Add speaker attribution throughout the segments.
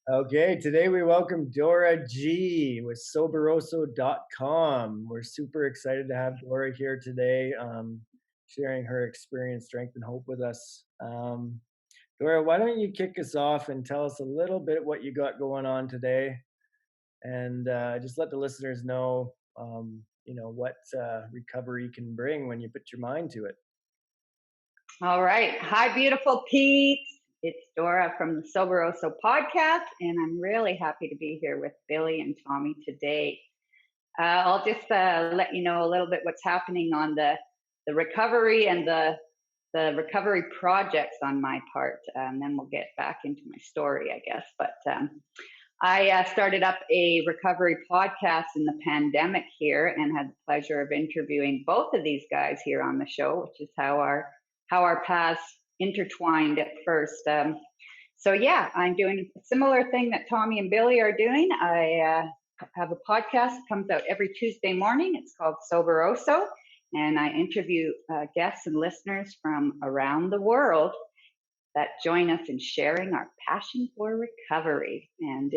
Speaker 1: Okay, today we welcome Dora G with Soberoso.com. We're super excited to have Dora here today, sharing her experience, strength, and hope with us. Dora, why don't you kick us off and tell us a little bit what you got going on today, and just let the listeners know, what recovery can bring when you put your mind to it.
Speaker 2: All right. Hi, beautiful peeps. It's Dora from the Soberoso podcast, and I'm really happy to be here with Billy and Tommy today. I'll just let you know a little bit what's happening on the recovery and the recovery projects on my part, and then we'll get back into my story, I guess. But I started up a recovery podcast in the pandemic here, and had the pleasure of interviewing both of these guys here on the show, which is how our paths intertwined at first. So yeah, I'm doing a similar thing that Tommy and Billy are doing. I have a podcast that comes out every Tuesday morning. It's called Soberoso, and I interview guests and listeners from around the world that join us in sharing our passion for recovery. And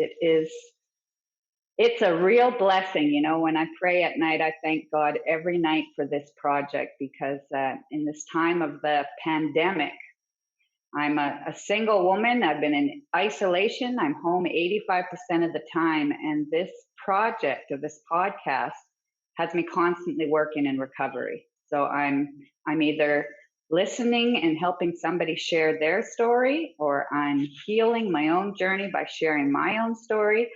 Speaker 2: it's a real blessing. You know, when I pray at night, I thank God every night for this project, because in this time of the pandemic, I'm a single woman. I've been in isolation. I'm home 85% of the time. And this project of this podcast has me constantly working in recovery. So I'm either listening and helping somebody share their story, or I'm healing my own journey by sharing my own story,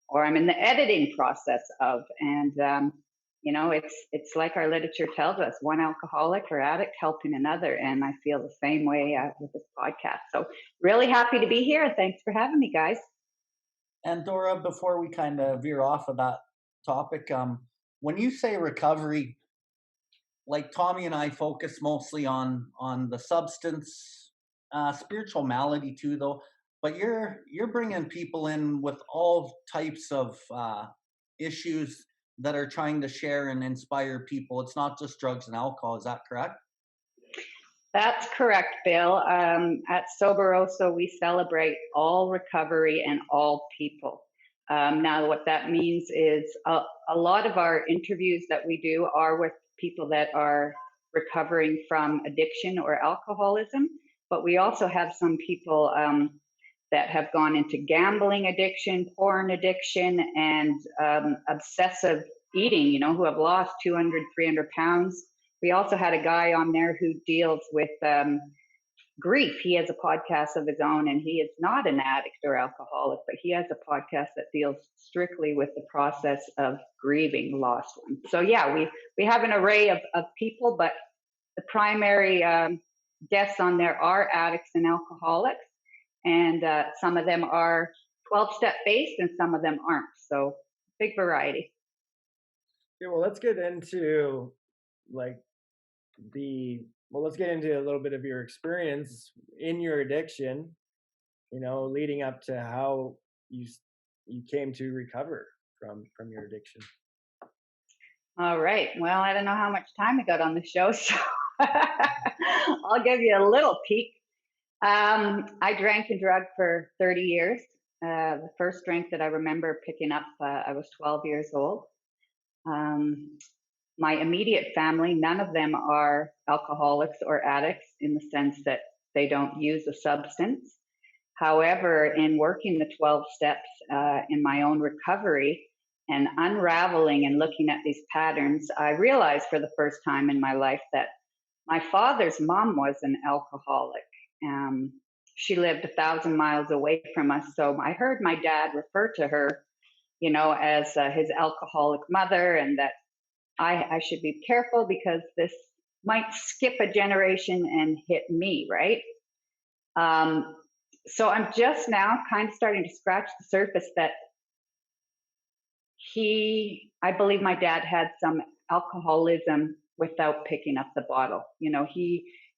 Speaker 2: or I'm in the editing process of. And it's like our literature tells us: one alcoholic or addict helping another. And I feel the same way with this podcast. So really happy to be here. Thanks for having me, guys.
Speaker 3: And Dora, before we kind of veer off of that topic, when you say recovery, like Tommy and I focus mostly on the substance, spiritual malady too, though. But you're bringing people in with all types of issues that are trying to share and inspire people. It's not just drugs and alcohol. Is that correct?
Speaker 2: That's correct, Bill. At Soberoso, we celebrate all recovery and all people. Now, what that means is a lot of our interviews that we do are with people that are recovering from addiction or alcoholism, but we also have some people that have gone into gambling addiction, porn addiction, and obsessive eating, who have lost 200, 300 pounds. We also had a guy on there who deals with grief. He has a podcast of his own, and he is not an addict or alcoholic, but he has a podcast that deals strictly with the process of grieving lost ones. So yeah, we have an array of people, but the primary guests on there are addicts and alcoholics, and some of them are 12-step based and some of them aren't. So big variety.
Speaker 1: Yeah, well, let's get into let's get into a little bit of your experience in your addiction, leading up to how you came to recover from your addiction.
Speaker 2: All right. Well, I don't know how much time I got on the show, so I'll give you a little peek. I drank and drugged for 30 years. The first drink that I remember picking up, I was 12 years old. My immediate family, none of them are alcoholics or addicts in the sense that they don't use a substance. However, in working the 12 steps in my own recovery and unraveling and looking at these patterns, I realized for the first time in my life that my father's mom was an alcoholic. She lived 1,000 miles away from us. So I heard my dad refer to her, as his alcoholic mother, and that I should be careful because this might skip a generation and hit me, right? So I'm just now kind of starting to scratch the surface that I believe my dad had some alcoholism without picking up the bottle.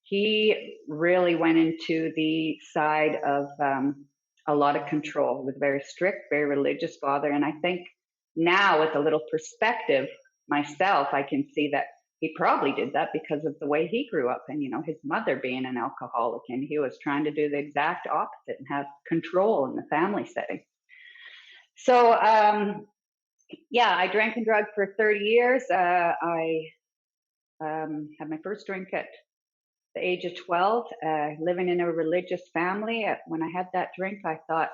Speaker 2: He really went into the side of a lot of control. He was very strict, very religious father. And I think now with a little perspective myself, I can see that he probably did that because of the way he grew up and, his mother being an alcoholic, and he was trying to do the exact opposite and have control in the family setting. So, yeah, I drank and drugged for 30 years. I had my first drink at the age of 12, living in a religious family. When I had that drink, I thought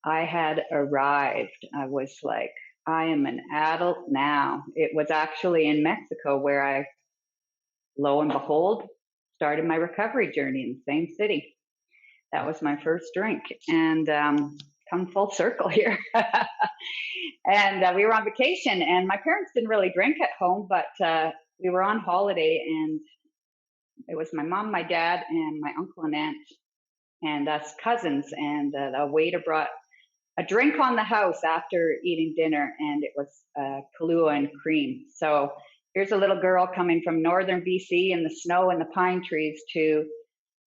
Speaker 2: I had arrived. I was like, I am an adult now. It was actually in Mexico where I, lo and behold, started my recovery journey in the same city. That was my first drink. And come full circle here. And we were on vacation, and my parents didn't really drink at home, but we were on holiday, and it was my mom, my dad, and my uncle and aunt, and us cousins. And the waiter brought a drink on the house after eating dinner, and it was Kahlua and cream. So here's a little girl coming from northern BC in the snow and the pine trees to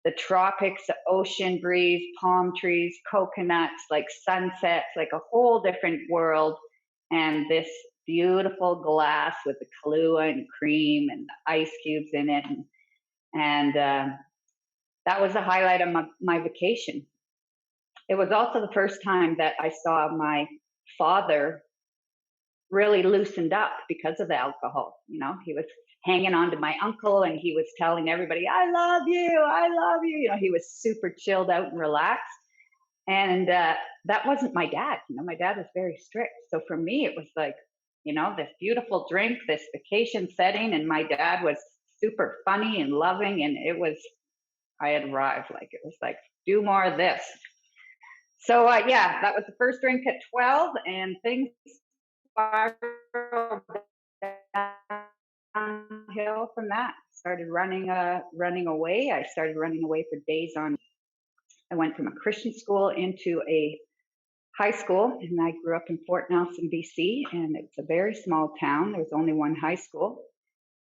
Speaker 2: the tropics, the ocean breeze, palm trees, coconuts, like sunsets, like a whole different world. And this beautiful glass with the Kahlua and cream and the ice cubes in it. And that was the highlight of my vacation. It was also the first time that I saw my father really loosened up because of the alcohol. You know, he was hanging on to my uncle, and he was telling everybody, I love you, I love you. You know, he was super chilled out and relaxed. And that wasn't my dad. You know, my dad was very strict. So for me, it was like, you know, this beautiful drink, this vacation setting, and my dad was super funny and loving. And it was, I had arrived. Like, it was like, do more of this. So yeah, that was the first drink at 12, and things spiraled downhill from that. Started running away. I started running away for days on. I went from a Christian school into a high school, and I grew up in Fort Nelson, BC, and it's a very small town. There was only one high school,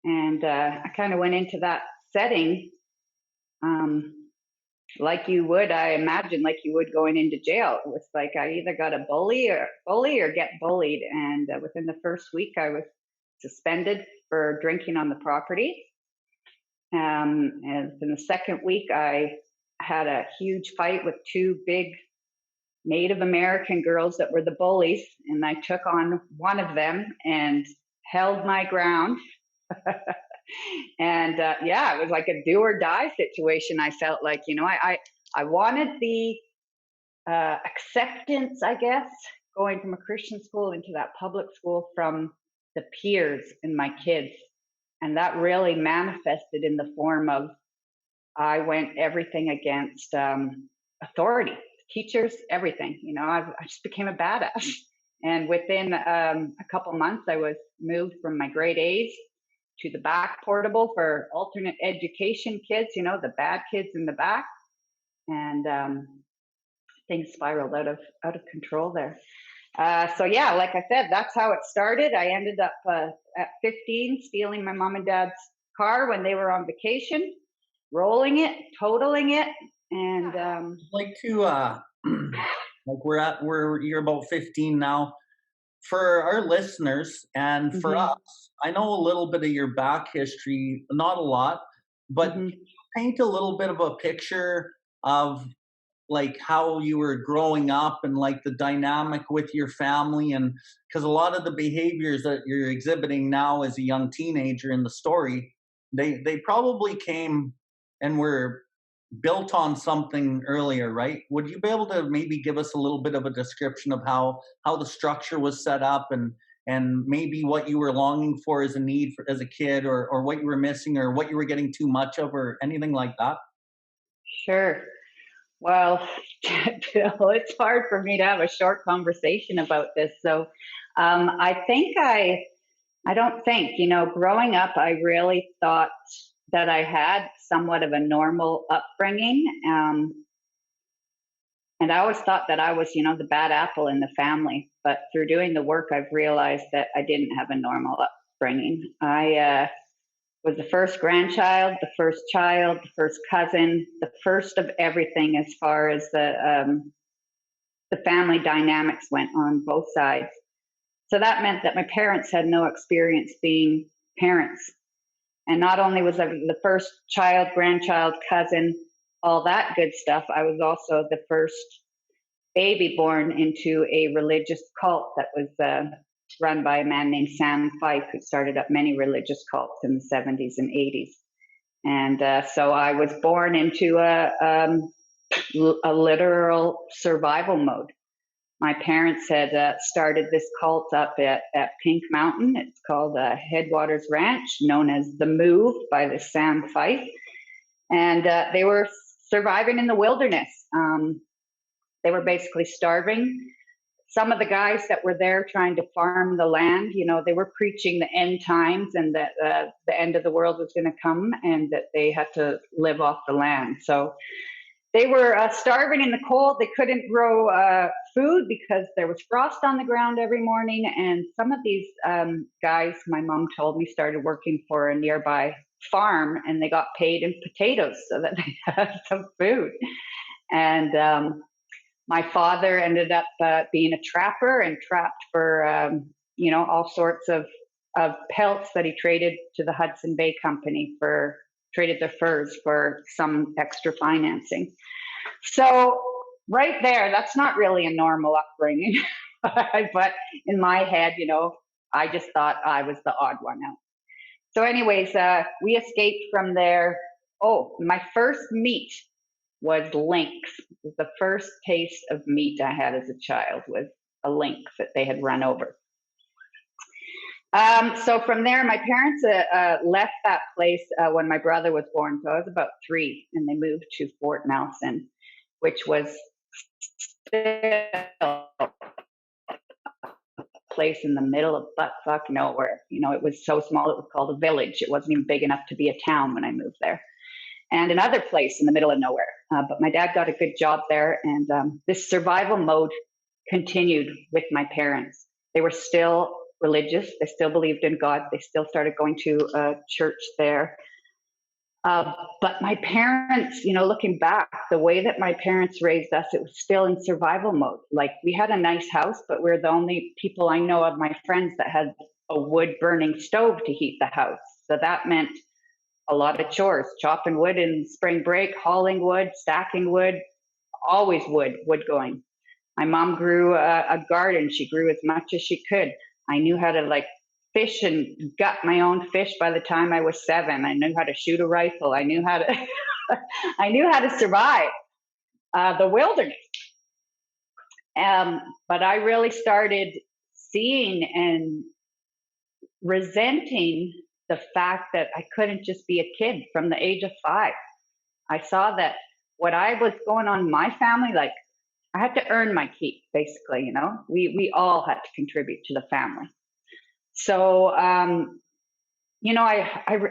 Speaker 2: and I kind of went into that setting like you would, I imagine, like you would going into jail. It was like I either got a bully or get bullied. And within the first week, I was suspended for drinking on the property. And in the second week, I had a huge fight with two big Native American girls that were the bullies, and I took on one of them and held my ground. And yeah, it was like a do or die situation. I felt like, you know, I wanted the acceptance, I guess, going from a Christian school into that public school from the peers and my kids. And that really manifested in the form of I went everything against authority, teachers, everything. You know, I just became a badass. And within a couple months, I was moved from my grade A's to the back portable for alternate education kids, you know, the bad kids in the back. And things spiraled out of control there. So yeah, like I said, that's how it started. I ended up at 15 stealing my mom and dad's car when they were on vacation, rolling it, totaling it, and
Speaker 3: Like to like you're about 15 now. For our listeners and for
Speaker 2: mm-hmm,
Speaker 3: us, I know a little bit of your back history, not a lot, but can
Speaker 2: mm-hmm.
Speaker 3: you paint a little bit of a picture of like how you were growing up and like the dynamic with your family? And because a lot of the behaviors that you're exhibiting now as a young teenager in the story, they probably came and were built on something earlier, right? Would you be able to maybe give us a little bit of a description of how the structure was set up, and maybe what you were longing for as a need for, as a kid, or what you were missing, or what you were getting too much of, or anything like that?
Speaker 2: Sure. Well, Bill, it's hard for me to have a short conversation about this. So I don't think, you know, growing up, I really thought that I had somewhat of a normal upbringing. And I always thought that I was, you know, the bad apple in the family. But through doing the work, I've realized that I didn't have a normal upbringing. I was the first grandchild, the first child, the first cousin, the first of everything as far as the family dynamics went on both sides. So that meant that my parents had no experience being parents. And not only was I the first child, grandchild, cousin, all that good stuff, I was also the first baby born into a religious cult that was run by a man named Sam Fife, who started up many religious cults in the 70s and 80s. And so I was born into a literal survival mode. My parents had started this cult up at Pink Mountain. It's called Headwaters Ranch, known as The Move by the Sam Fife. And they were surviving in the wilderness. They were basically starving. Some of the guys that were there trying to farm the land, they were preaching the end times and that the end of the world was going to come and that they had to live off the land. So they were starving in the cold. They couldn't grow food because there was frost on the ground every morning. And some of these guys, my mom told me, started working for a nearby farm, and they got paid in potatoes so that they had some food. And my father ended up being a trapper and trapped for, all sorts of pelts that he traded to the Hudson Bay Company traded their furs for some extra financing. So right there, that's not really a normal upbringing. But in my head, I just thought I was the odd one out. So anyways, we escaped from there. Oh, my first meat was lynx. It was the first taste of meat I had as a child, was a lynx that they had run over. So from there, my parents left that place when my brother was born. So I was about 3, and they moved to Fort Nelson, which was still a place in the middle of buttfuck nowhere. It was so small, it was called a village. It wasn't even big enough to be a town when I moved there. And another place in the middle of nowhere. But my dad got a good job there, and this survival mode continued with my parents. They were still religious. They still believed in God. They still started going to a church there. But my parents, looking back, the way that my parents raised us, it was still in survival mode. Like, we had a nice house, but we're the only people I know of my friends that had a wood burning stove to heat the house. So that meant a lot of chores, chopping wood in spring break, hauling wood, stacking wood, always wood going. My mom grew a garden. She grew as much as she could. I knew how to fish and gut my own fish by the time I was 7. I knew how to shoot a rifle. I knew how to, I knew how to survive the wilderness. But I really started seeing and resenting the fact that I couldn't just be a kid from the age of 5. I saw that what I was going on in my family, I had to earn my keep, basically, we all had to contribute to the family. So, I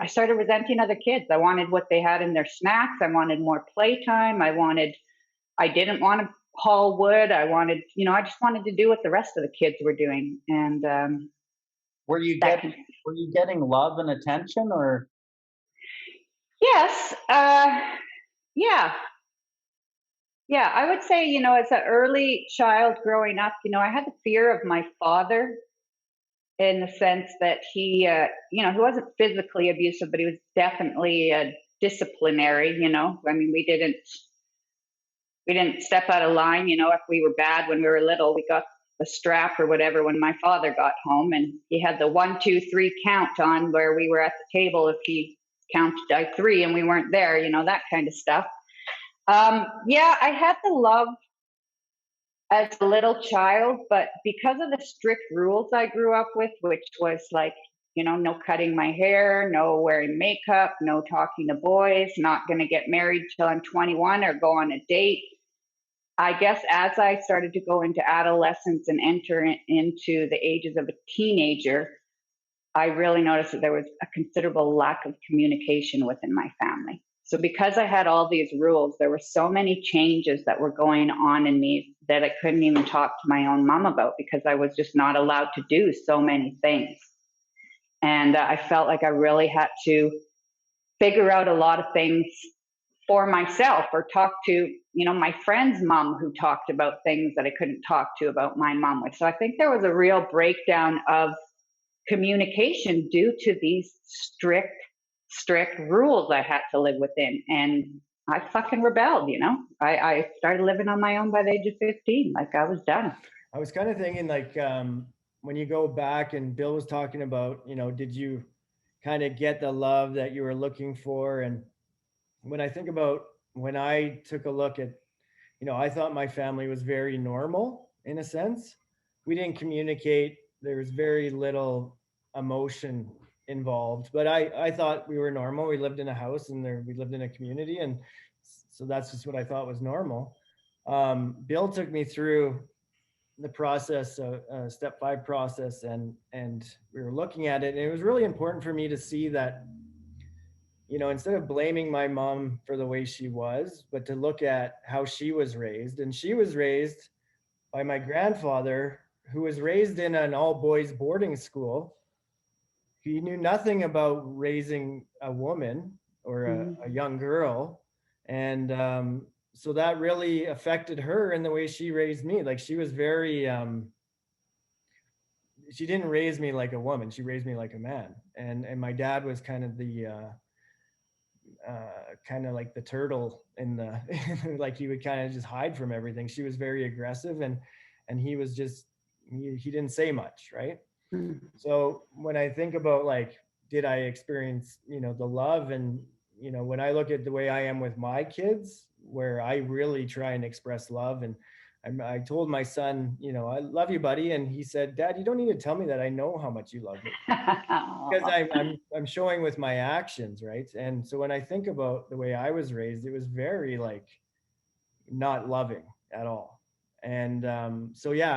Speaker 2: started resenting other kids. I wanted what they had in their snacks. I wanted more playtime. I didn't want to haul wood. I just wanted to do what the rest of the kids were doing. And
Speaker 3: were you getting love and attention, or?
Speaker 2: Yes. Yeah, I would say, as an early child growing up, I had the fear of my father, in the sense that he wasn't physically abusive, but he was definitely disciplinary. I mean, we didn't step out of line. If we were bad when we were little, we got a strap or whatever when my father got home, and he had the 1, 2, 3 count on where we were at the table. If he counted by 3 and we weren't there, that kind of stuff. Yeah, I had the love as a little child, but because of the strict rules I grew up with, which was no cutting my hair, no wearing makeup, no talking to boys, not going to get married till I'm 21 or go on a date. I guess as I started to go into adolescence and enter into the ages of a teenager, I really noticed that there was a considerable lack of communication within my family. So because I had all these rules, there were so many changes that were going on in me that I couldn't even talk to my own mom about, because I was just not allowed to do so many things. And I felt like I really had to figure out a lot of things for myself, or talk to, my friend's mom who talked about things that I couldn't talk to about my mom with. So I think there was a real breakdown of communication due to these strict rules I had to live within. And I fucking rebelled, you know. I started living on my own by the age of 15. Like I was done.
Speaker 1: I was kind of thinking like when you go back and Bill was talking about, did you kind of get the love that you were looking for? And when I think about when I took a look at, I thought my family was very normal in a sense. We didn't communicate. There was very little emotion involved, but I thought we were normal. We lived in a house and we lived in a community. And so that's just what I thought was normal. Bill took me through the process, step 5 process, and we were looking at it, and it was really important for me to see that, instead of blaming my mom for the way she was, but to look at how she was raised. And she was raised by my grandfather, who was raised in an all boys boarding school. He knew nothing about raising a woman or a
Speaker 2: Mm-hmm.
Speaker 1: young girl. And so that really affected her in the way she raised me. Like she was very, she didn't raise me like a woman. She raised me like a man. And my dad was kind of the, kind of like the turtle in the like he would kind of just hide from everything. She was very aggressive, and he was just he didn't say much, right? So when I think about like, did I experience, the love, and when I look at the way I am with my kids, where I really try and express love. And I told my son, I love you, buddy. And he said, Dad, you don't need to tell me that. I know how much you love me, because I'm showing with my actions, right? And so when I think about the way I was raised, it was very like not loving at all. And so yeah,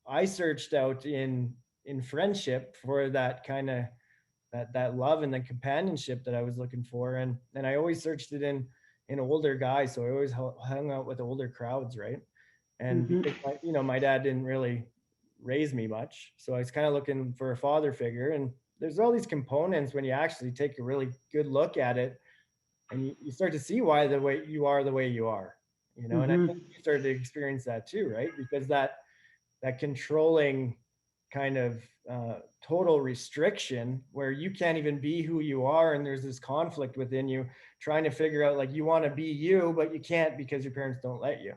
Speaker 1: I searched out in friendship for that kind of that love and the companionship that I was looking for, and I always searched it in older guys. So I always hung out with older crowds, right? And
Speaker 2: Mm-hmm.
Speaker 1: because my dad didn't really raise me much, so I was kind of looking for a father figure. And there's all these components when you actually take a really good look at it, and you start to see why the way you are, and I
Speaker 2: Mm-hmm.
Speaker 1: think you started to experience that too, right? Because that controlling kind of total restriction where you can't even be who you are, and there's this conflict within you trying to figure out, like, you want to be you but you can't because your parents don't let you,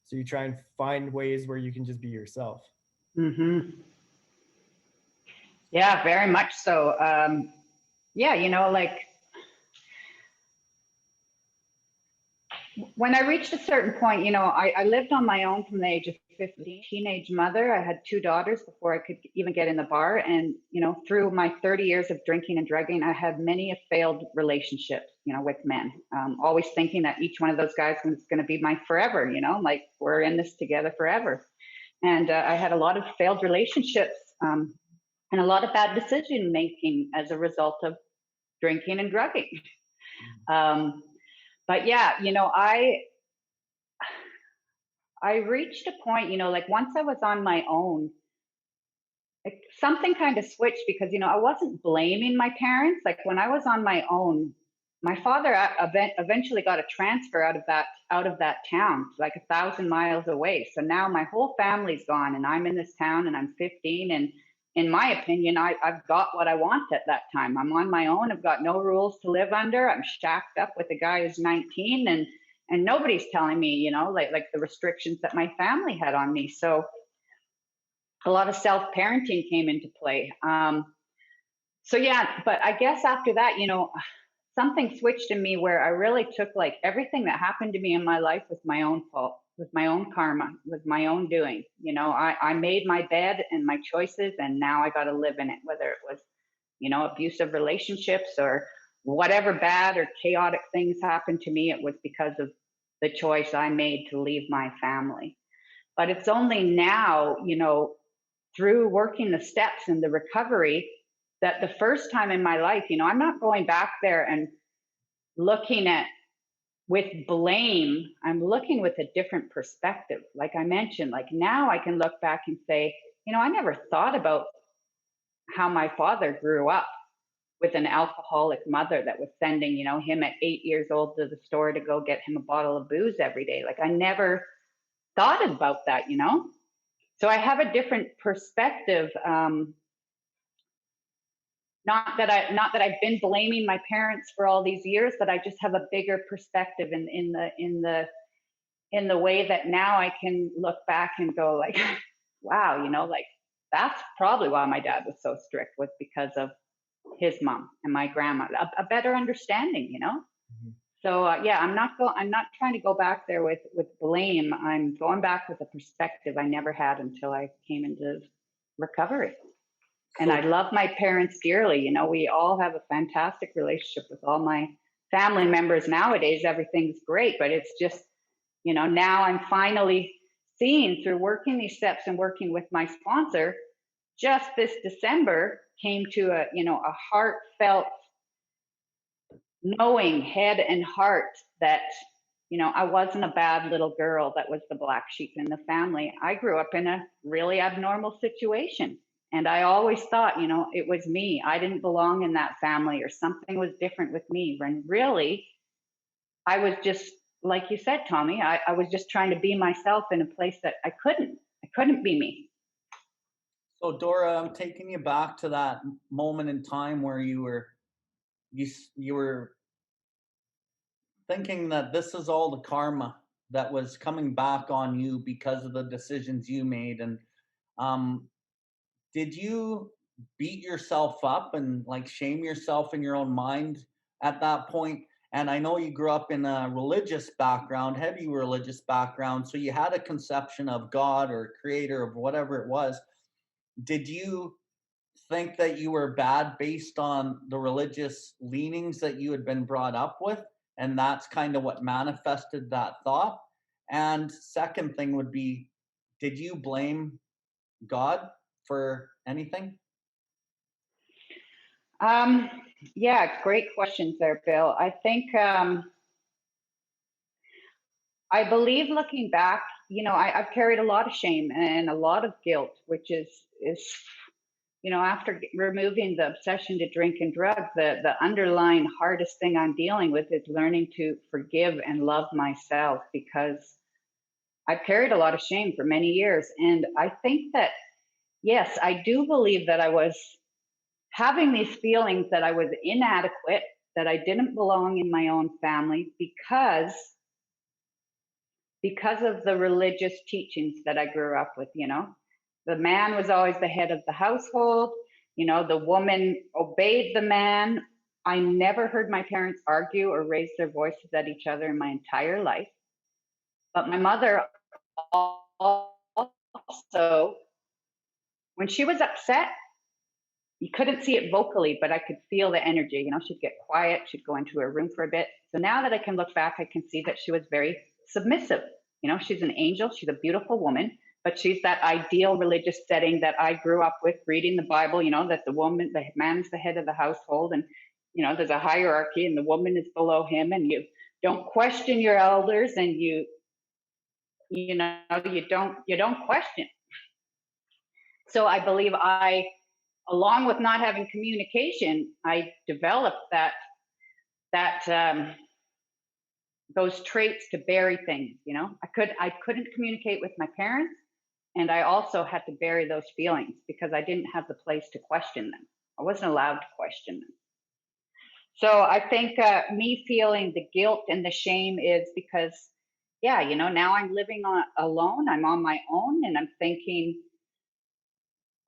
Speaker 1: so you try and find ways where you can just be yourself.
Speaker 2: Mm-hmm. Yeah, very much so. Yeah, like when I reached a certain point, I lived on my own from the age of 15, teenage mother. I had 2 daughters before I could even get in the bar. And, through my 30 years of drinking and drugging, I had many failed relationships, with men, always thinking that each one of those guys was going to be my forever, like we're in this together forever. And I had a lot of failed relationships, and a lot of bad decision making as a result of drinking and drugging. Um, but yeah, I reached a point, like once I was on my own, like something kind of switched because, I wasn't blaming my parents. Like when I was on my own, my father eventually got a transfer out of that town, like 1,000 miles away. So now my whole family's gone, and I'm in this town, and I'm 15. And in my opinion, I've got what I want at that time. I'm on my own. I've got no rules to live under. I'm shacked up with a guy who's 19, and nobody's telling me, like the restrictions that my family had on me. So a lot of self parenting came into play. So yeah, but I guess after that, something switched in me where I really took like everything that happened to me in my life was my own fault, was my own karma, was my own doing. I made my bed and my choices, and now I got to live in it, whether it was, abusive relationships or whatever bad or chaotic things happened to me. It was because of the choice I made to leave my family. But it's only now, through working the steps and the recovery, that the first time in my life, I'm not going back there and looking at with blame. I'm looking with a different perspective. Like I mentioned, like now I can look back and say, I never thought about how my father grew up with an alcoholic mother that was sending, him at 8 years old to the store to go get him a bottle of booze every day. Like I never thought about that. So I have a different perspective not that I've been blaming my parents for all these years, but I just have a bigger perspective in the way that now I can look back and go like, wow, like that's probably why my dad was so strict, was because of his mom and my grandma, a better understanding.
Speaker 1: Mhm.
Speaker 2: So yeah, I'm not trying to go back there with blame. I'm going back with a perspective I never had until I came into recovery. And
Speaker 3: So
Speaker 2: I love my parents dearly. We all have a fantastic relationship with all my family members nowadays. Everything's great, but it's just, now I'm finally seeing, through working these steps and working with my sponsor, just this December came to a heartfelt knowing, head and heart, that I wasn't a bad little girl that was the black sheep in the family. I grew up in a really abnormal situation, and I always thought, it was me. I didn't belong in that family, or something was different with me, when really I was just, like you said, Tommy, I was just trying to be myself in a place that I couldn't be me.
Speaker 3: so Dora, I'm taking you back to that moment in time where you were thinking that this is all the karma that was coming back on you because of the decisions you made. And um did you beat yourself up and like shame yourself in your own mind at that point? And I know you grew up in a religious background, heavy religious background, so you had a conception of God or creator of whatever it was. Did you think that you were bad based on the religious leanings that you had been brought up with? And that's kind of what manifested that thought. And second thing would be, did you blame God for anything?
Speaker 2: Um, yeah, great questions there, Bill. I think I believe, looking back, I've carried a lot of shame and a lot of guilt, which is after removing the obsession to drink and drugs, the underlying hardest thing I'm dealing with is learning to forgive and love myself, because I've carried a lot of shame for many years. And I think that, yes, I do believe that I was having these feelings that I was inadequate, that I didn't belong in my own family, because of the religious teachings that I grew up with. The man was always the head of the household. The woman obeyed the man. I never heard my parents argue or raise their voices at each other in my entire life. But my mother also, when she was upset, you couldn't see it vocally, but I could feel the energy. She'd get quiet, she'd go into her room for a bit. So now that I can look back, I can see that she was very submissive. She's an angel, she's a beautiful woman, but she's that ideal religious setting that I grew up with, reading the Bible, that the man is the head of the household, and, there's a hierarchy, and the woman is below him, and you don't question your elders, and you don't question. So I believe along with not having communication, I developed that those traits to bury things. I couldn't communicate with my parents, and I also had to bury those feelings because I didn't have the place to question them. I wasn't allowed to question them. So I think me feeling the guilt and the shame is because, yeah, now I'm living alone. I'm on my own, and I'm thinking,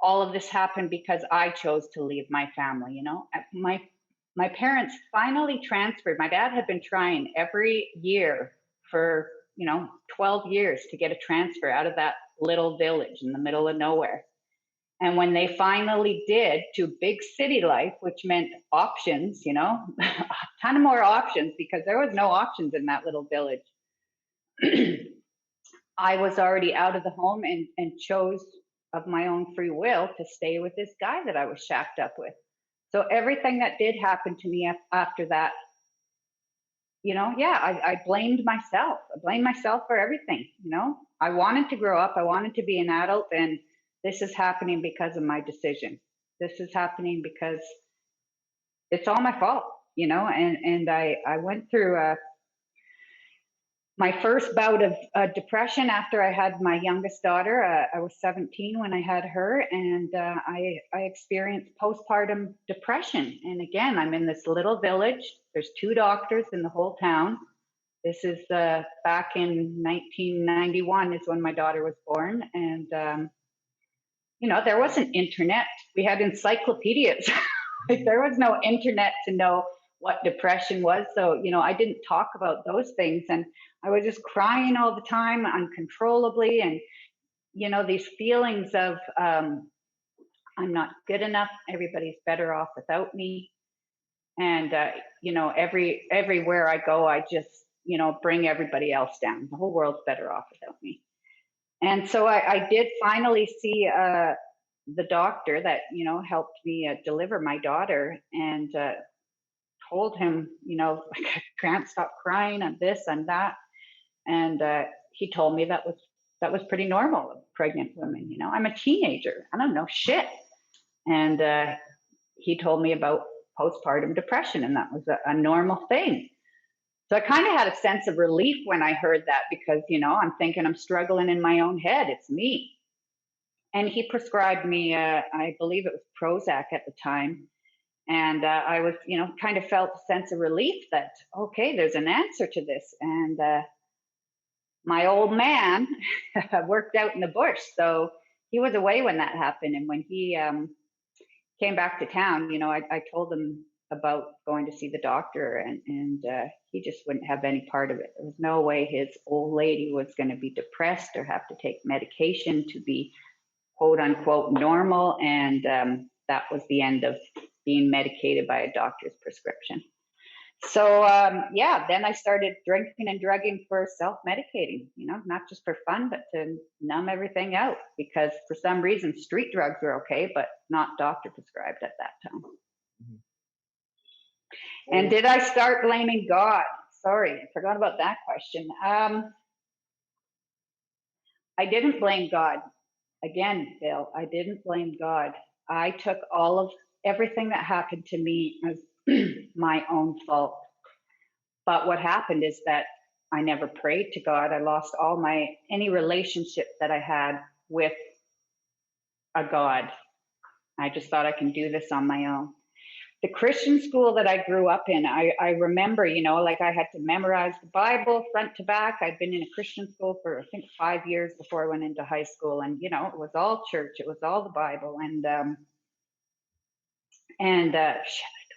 Speaker 2: all of this happened because I chose to leave my family. My parents finally transferred. My dad had been trying every year for 12 years to get a transfer out of that little village in the middle of nowhere. And when they finally did, to big city life, which meant options, a ton of more options, because there was no options in that little village. I was already out of the home, and chose of my own free will to stay with this guy that I was shacked up with. So everything that did happen to me after that, yeah, I blamed myself. I blamed myself for everything. I wanted to grow up. I wanted to be an adult, and this is happening because of my decision. This is happening because it's all my fault. And I went through my first bout of depression after I had my youngest daughter. I was 17 when I had her, and I experienced postpartum depression. And again, I'm in this little village. There's two doctors in the whole town. This is back in 1991 is when my daughter was born, and there wasn't internet. We had encyclopedias. Like, there was no internet to know what depression was. So, I didn't talk about those things. And I was just crying all the time, uncontrollably. And, these feelings of I'm not good enough. Everybody's better off without me. And, everywhere I go, I just, bring everybody else down. The whole world's better off without me. And so I did finally see the doctor that helped me deliver my daughter, and told him, I can't stop crying, and this and that. And he told me that was pretty normal of pregnant women. I'm a teenager, I don't know shit. And he told me about postpartum depression, and that was a normal thing. So I kind of had a sense of relief when I heard that, because I'm thinking I'm struggling in my own head, it's me. And he prescribed me, I believe it was Prozac at the time. And I was, kind of felt a sense of relief that, okay, there's an answer to this. And my old man worked out in the bush. So he was away when that happened. And when he came back to town, I told him about going to see the doctor, and he just wouldn't have any part of it. There was no way his old lady was going to be depressed or have to take medication to be quote unquote normal. And that was the end of being medicated by a doctor's prescription. So then I started drinking and drugging for self-medicating, not just for fun, but to numb everything out, because for some reason street drugs were okay, but not doctor prescribed at that time. Mm-hmm. And did I start blaming God? Sorry, I forgot about that question. I didn't blame God. Again, Bill, I didn't blame God. I took all of everything that happened to me as my own fault. But what happened is that I never prayed to God. I lost any relationship that I had with a God. I just thought I can do this on my own. The Christian school that I grew up in, I remember, like I had to memorize the Bible front to back. I'd been in a Christian school for, I think, 5 years before I went into high school. And, it was all church. It was all the Bible. And shit, I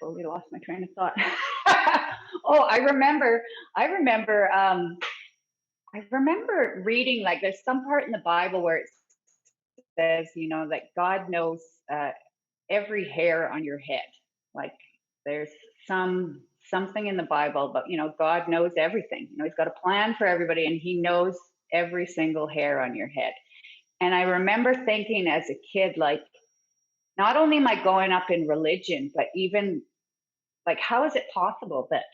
Speaker 2: totally lost my train of thought. Oh, I remember reading, like, there's some part in the Bible where it says, that God knows every hair on your head. Like, there's something in the Bible, but God knows everything. He's got a plan for everybody, and he knows every single hair on your head. And I remember thinking as a kid, like, not only am I going up in religion, but even, like, how is it possible that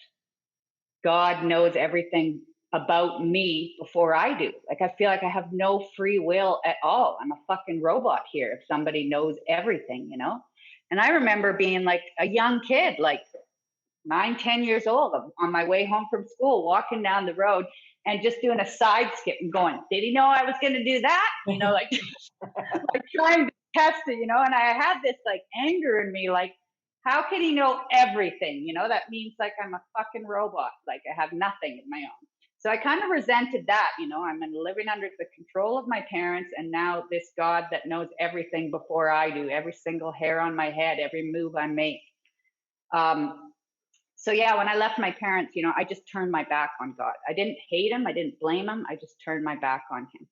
Speaker 2: God knows everything about me before I do? Like, I feel like I have no free will at all. I'm a fucking robot here if somebody knows everything, And I remember being like a young kid, like 9, 10 years old, on my way home from school, walking down the road and just doing a side skip and going, did he know I was going to do that? Like, like trying to test it, and I had this like anger in me, like, how can he know everything? That means like I'm a fucking robot. Like, I have nothing of my own. So I kind of resented that, I'm living under the control of my parents, and now this God that knows everything before I do, every single hair on my head, every move I make. So yeah, when I left my parents, I just turned my back on God. I didn't hate him. I didn't blame him. I just turned my back on him.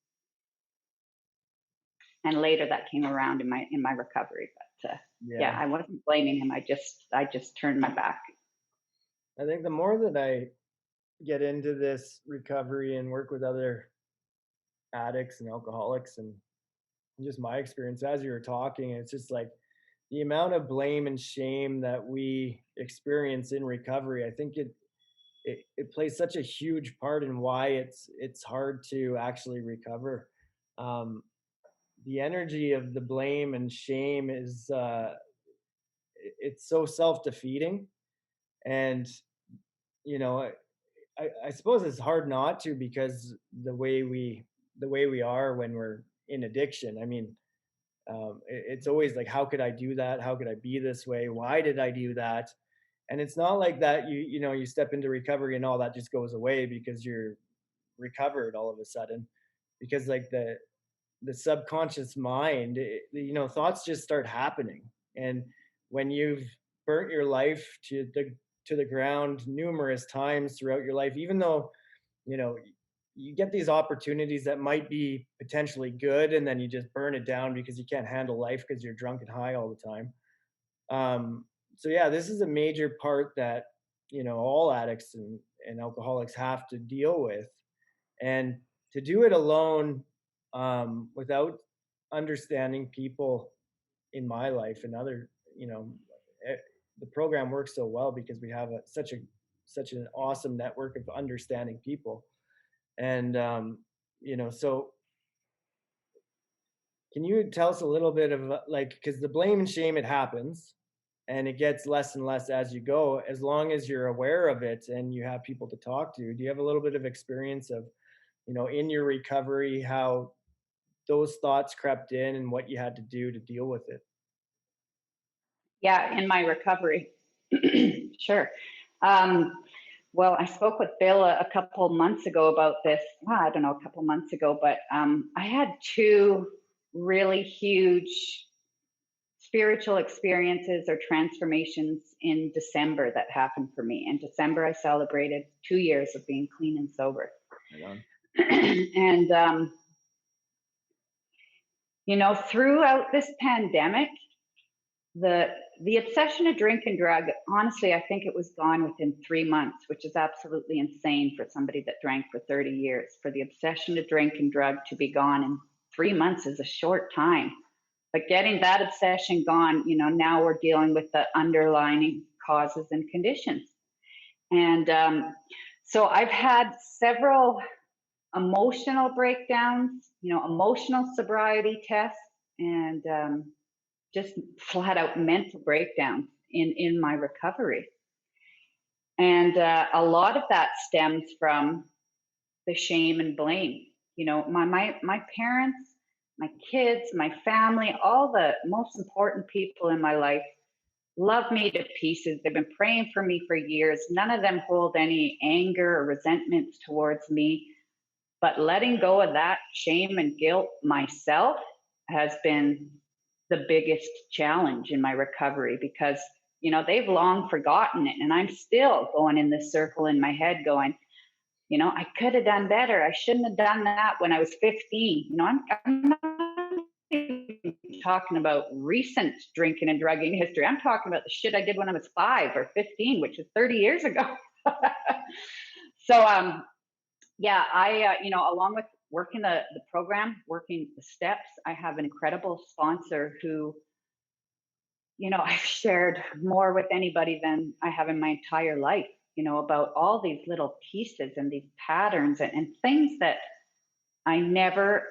Speaker 2: And later that came around in my recovery. But yeah, I wasn't blaming him. I just turned my back.
Speaker 1: I think the more that I get into this recovery and work with other addicts and alcoholics, and just my experience as you were talking, it's just like the amount of blame and shame that we experience in recovery. I think it plays such a huge part in why it's hard to actually recover. The energy of the blame and shame is it's so self-defeating, and you know I suppose it's hard not to, because the way we are when we're in addiction. I mean, it's always like, how could I do that? How could I be this way? Why did I do that? And it's not like that. You know, you step into recovery and all that just goes away because you're recovered all of a sudden. Because like the subconscious mind, you know, thoughts just start happening. And when you've burnt your life to the ground numerous times throughout your life, even though, you know, you get these opportunities that might be potentially good, and then you just burn it down because you can't handle life because you're drunk and high all the time. um, so yeah, this is a major part that, you know, all addicts and alcoholics have to deal with. And to do it alone, without understanding people in my life and other, you know, eh, the program works so well because we have such an awesome network of understanding people. And you know, so can you tell us a little bit of like, because the blame and shame, it happens and it gets less and less as you go, as long as you're aware of it and you have people to talk to. Do you have a little bit of experience of, you know, in your recovery, how those thoughts crept in and what you had to do to deal with it?
Speaker 2: Yeah, in my recovery. Sure. Um, well, I spoke with Bill a couple months ago about this. Well, I don't know, a couple months ago, but I had two really huge spiritual experiences or transformations in December that happened for me. In December, I celebrated 2 years of being clean and sober.
Speaker 1: Right on.
Speaker 2: And, you know, throughout this pandemic, the the obsession to drink and drug, honestly, I think it was gone within 3 months, which is absolutely insane for somebody that drank for 30 years. For the obsession to drink and drug to be gone in 3 months is a short time. But getting that obsession gone, you know, now we're dealing with the underlying causes and conditions. And so I've had several emotional breakdowns, you know, emotional sobriety tests, and just flat out mental breakdowns in my recovery. And a lot of that stems from the shame and blame. You know, my parents, my kids, my family, all the most important people in my life love me to pieces. They've been praying for me for years. None of them hold any anger or resentments towards me. But letting go of that shame and guilt myself has been the biggest challenge in my recovery, because, you know, they've long forgotten it. And I'm still going in this circle in my head going, you know, I could have done better. I shouldn't have done that when I was 15. You know, I'm not even talking about recent drinking and drugging history. I'm talking about the shit I did when I was 5 or 15, which is 30 years ago. So, yeah, you know, along with working the program, working the steps, I have an incredible sponsor who, you know, I've shared more with anybody than I have in my entire life, you know, about all these little pieces and these patterns and things that I never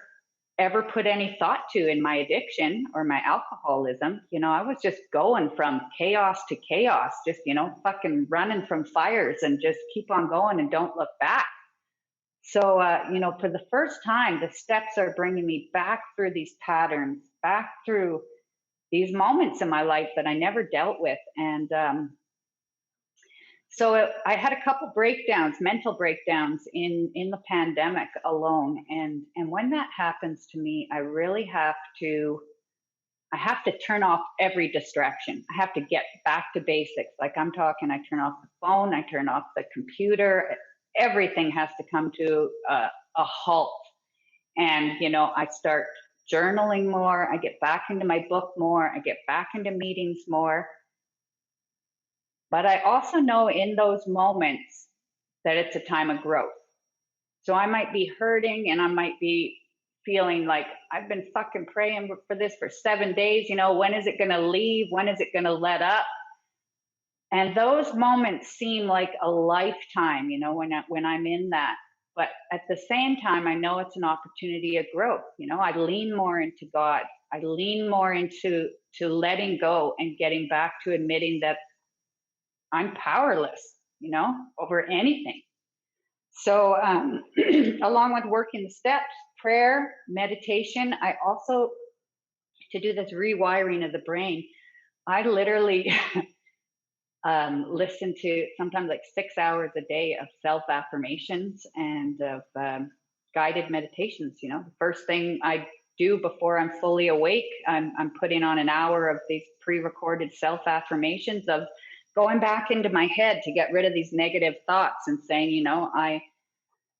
Speaker 2: ever put any thought to in my addiction or my alcoholism. You know, I was just going from chaos to chaos, just, you know, fucking running from fires and just keep on going and don't look back. So, you know, for the first time, the steps are bringing me back through these patterns, back through these moments in my life that I never dealt with. And so I had a couple breakdowns, mental breakdowns in the pandemic alone. And when that happens to me, I have to turn off every distraction. I have to get back to basics. Like I'm talking, I turn off the phone, I turn off the computer. Everything has to come to a halt. And, you know, I start journaling more. I get back into my book more. I get back into meetings more. But I also know in those moments that it's a time of growth. So I might be hurting and I might be feeling like I've been fucking praying for this for 7 days. You know, when is it going to leave? When is it going to let up? And those moments seem like a lifetime, you know, when I'm in that. But at the same time, I know it's an opportunity of growth. You know, I lean more into God. I lean more into letting go and getting back to admitting that I'm powerless, you know, over anything. So, along with working the steps, prayer, meditation, I also, to do this rewiring of the brain, I literally listen to sometimes like 6 hours a day of self affirmations and of guided meditations. The first thing I do before I'm fully awake, I'm putting on an hour of these pre recorded self affirmations of going back into my head to get rid of these negative thoughts and saying, I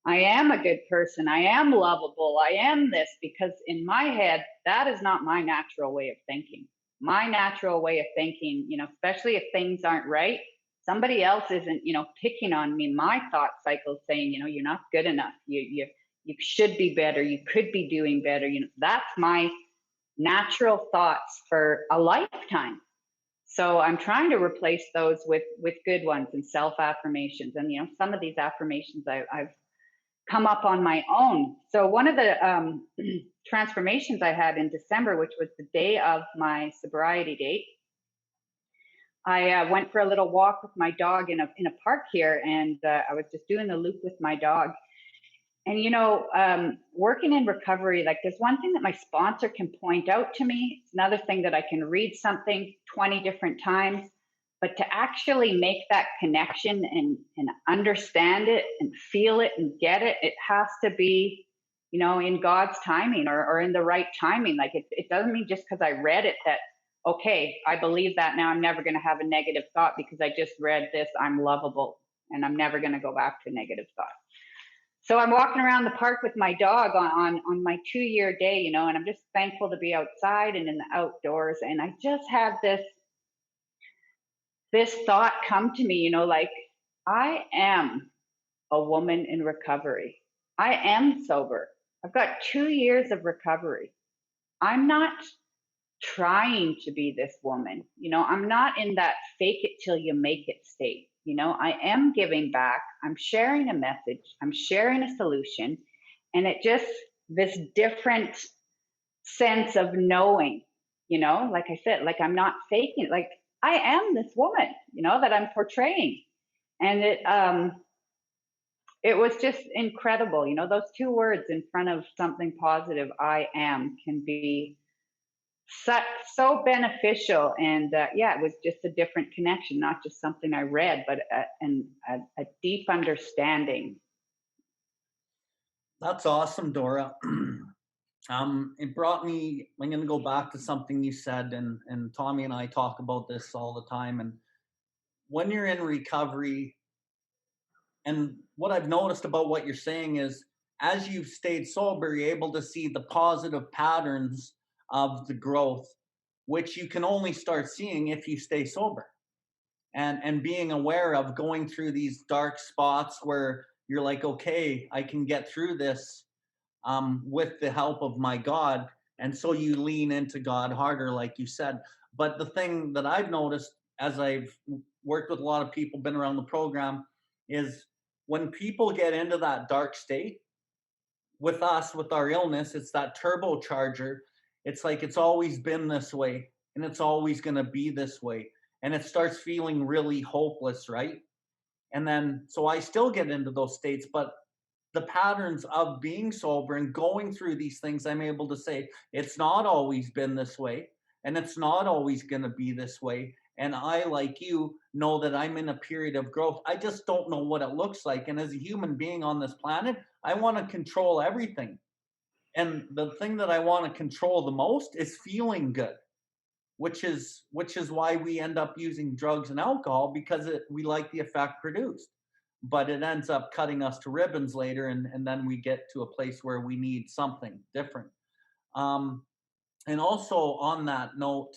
Speaker 2: am a good person. I am lovable. I am this, because in my head, that is not my natural way of thinking. My natural way of thinking, especially if things aren't right, somebody else isn't, picking on me. My thought cycle is saying, you're not good enough. You should be better. You could be doing better. That's my natural thoughts for a lifetime. So I'm trying to replace those with good ones and self affirmations. And some of these affirmations I've come up on my own. So one of the transformations I had in December, which was the day of my sobriety date, I went for a little walk with my dog in a park here, and I was just doing the loop with my dog. And working in recovery, like there's one thing that my sponsor can point out to me. It's another thing that I can read something 20 different times. But to actually make that connection and understand it and feel it and get it, it has to be, in God's timing, or in the right timing. Like it doesn't mean just because I read it that, okay, I believe that now I'm never going to have a negative thought because I just read this, I'm lovable, and I'm never going to go back to a negative thought. So I'm walking around the park with my dog on my 2-year day, and I'm just thankful to be outside and in the outdoors. And I just have this thought come to me, like, I am a woman in recovery. I am sober. I've got 2 years of recovery. I'm not trying to be this woman. I'm not in that fake it till you make it state. I am giving back. I'm sharing a message. I'm sharing a solution. And it just, this different sense of knowing, like I said, like I'm not faking it. Like I am this woman, that I'm portraying. And it was just incredible. Those two words in front of something positive, I am, can be so beneficial. And yeah, it was just a different connection, not just something I read, but a deep understanding.
Speaker 3: That's awesome, Dora. It brought me. I'm going to go back to something you said, and Tommy and I talk about this all the time. And when you're in recovery, and what I've noticed about what you're saying is, as you've stayed sober, you're able to see the positive patterns of the growth, which you can only start seeing if you stay sober. And being aware of going through these dark spots where you're like, okay, I can get through this with the help of my God. And so you lean into God harder, like you said. But the thing that I've noticed as I've worked with a lot of people, been around the program, is when people get into that dark state, with us, with our illness, it's that turbocharger. It's like it's always been this way and it's always going to be this way. And it starts feeling really hopeless, right? And then, so I still get into those states, but the patterns of being sober and going through these things, I'm able to say, it's not always been this way, and it's not always going to be this way. And I, like you, know that I'm in a period of growth. I just don't know what it looks like. And as a human being on this planet, I want to control everything. And the thing that I want to control the most is feeling good, which is why we end up using drugs and alcohol, because we like the effect produced, but it ends up cutting us to ribbons later, and then we get to a place where we need something different. um, and also on that note,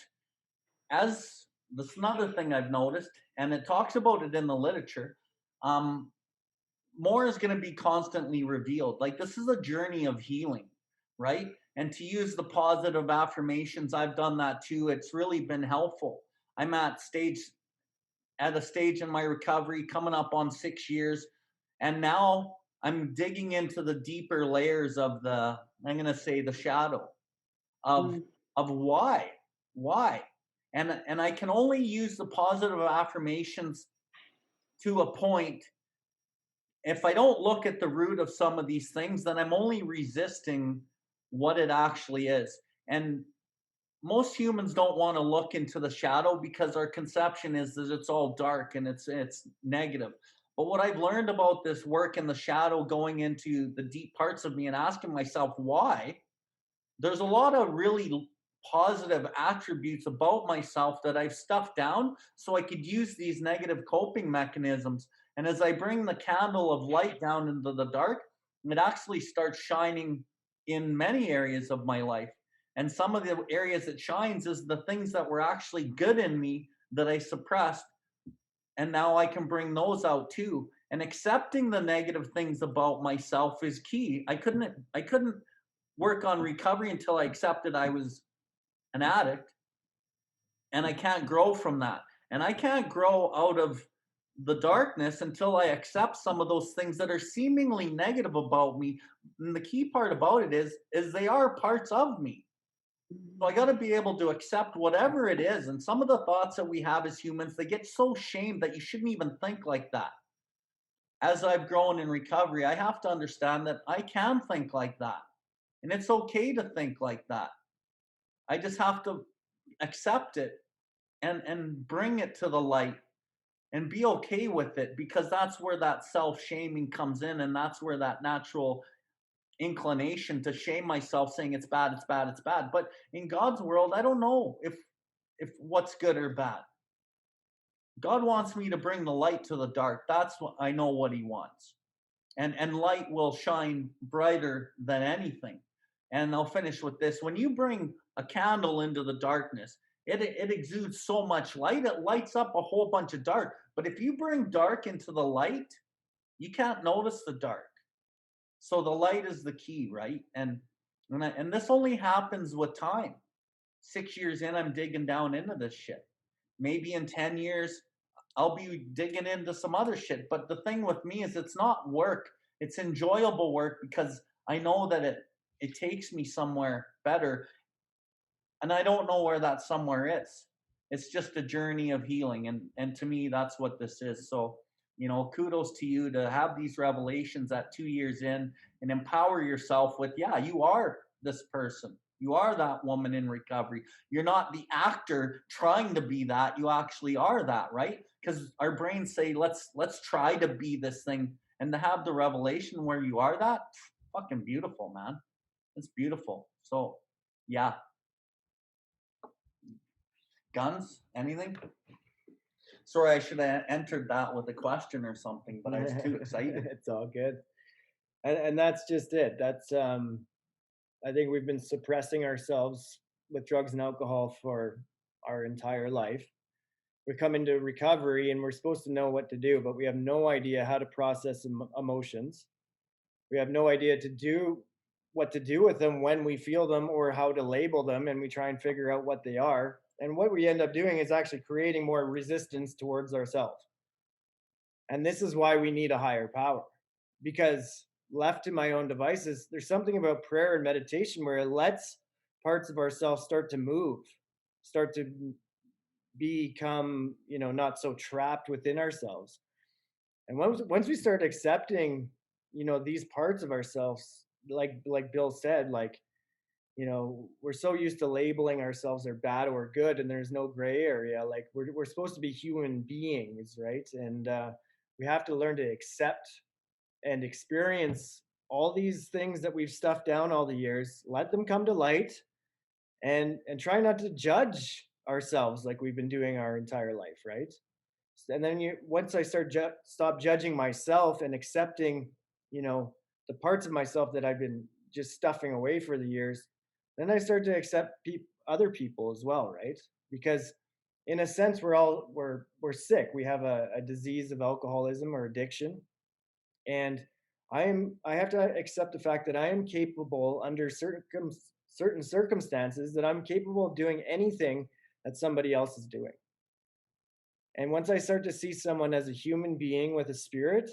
Speaker 3: as this is another thing I've noticed, and it talks about it in the literature, um, more is going to be constantly revealed. Like, this is a journey of healing, right? And to use the positive affirmations, I've done that too. It's really been helpful. I'm at a stage in my recovery coming up on 6 years, and now I'm digging into the deeper layers of the, I'm going to say, the shadow of
Speaker 2: Mm.
Speaker 3: why. And I can only use the positive affirmations to a point, if I don't look at the root of some of these things, then I'm only resisting what it actually is. And most humans don't want to look into the shadow because our conception is that it's all dark and it's negative. But what I've learned about this work in the shadow, going into the deep parts of me and asking myself why, there's a lot of really positive attributes about myself that I've stuffed down so I could use these negative coping mechanisms. And as I bring the candle of light down into the dark, it actually starts shining in many areas of my life. And some of the areas it shines is the things that were actually good in me that I suppressed. And now I can bring those out too. And accepting the negative things about myself is key. I couldn't work on recovery until I accepted I was an addict, and I can't grow from that. And I can't grow out of the darkness until I accept some of those things that are seemingly negative about me. And the key part about it is they are parts of me. So I got to be able to accept whatever it is. And some of the thoughts that we have as humans, they get so shamed that you shouldn't even think like that. As I've grown in recovery, I have to understand that I can think like that. And it's okay to think like that. I just have to accept it and bring it to the light and be okay with it, because that's where that self-shaming comes in, and that's where that natural inclination to shame myself, saying it's bad, it's bad, it's bad. But in God's world, I don't know if what's good or bad. God wants me to bring the light to the dark. That's what I know, what he wants. And light will shine brighter than anything. And I'll finish with this. When you bring a candle into the darkness, it exudes so much light, it lights up a whole bunch of dark. But if you bring dark into the light, you can't notice the dark. So the light is the key, right? And this only happens with time. 6 years in, I'm digging down into this shit. Maybe in 10 years, I'll be digging into some other shit. But the thing with me is it's not work. It's enjoyable work because I know that it takes me somewhere better. And I don't know where that somewhere is. It's just a journey of healing. And to me, that's what this is. So, kudos to you to have these revelations at 2 years in and empower yourself with, yeah, you are this person. You are that woman in recovery. You're not the actor trying to be that. You actually are that, right? Because our brains say, let's try to be this thing. And to have the revelation where you are that, fucking beautiful, man. It's beautiful. So yeah. Guns? Anything? Sorry, I should have entered that with a question or something, but I was too excited.
Speaker 1: It's all good. And that's just it. That's I think we've been suppressing ourselves with drugs and alcohol for our entire life. We come into recovery and we're supposed to know what to do, but we have no idea how to process emotions. We have no idea to do what to do with them when we feel them, or how to label them, and we try and figure out what they are. And what we end up doing is actually creating more resistance towards ourselves. And this is why we need a higher power. Because left to my own devices, there's something about prayer and meditation where it lets parts of ourselves start to move, start to become, not so trapped within ourselves. And once we start accepting, these parts of ourselves, like Bill said, like, we're so used to labeling ourselves are bad or good, and there's no gray area. Like we're supposed to be human beings, right? And we have to learn to accept and experience all these things that we've stuffed down all the years, let them come to light, and try not to judge ourselves like we've been doing our entire life, right? And then once I stop judging myself and accepting, you know, the parts of myself that I've been just stuffing away for the years, then I start to accept other people as well, right? Because in a sense, we're sick. We have a disease of alcoholism or addiction, and I have to accept the fact that I am capable, under certain circumstances, that I'm capable of doing anything that somebody else is doing. And once I start to see someone as a human being with a spirit,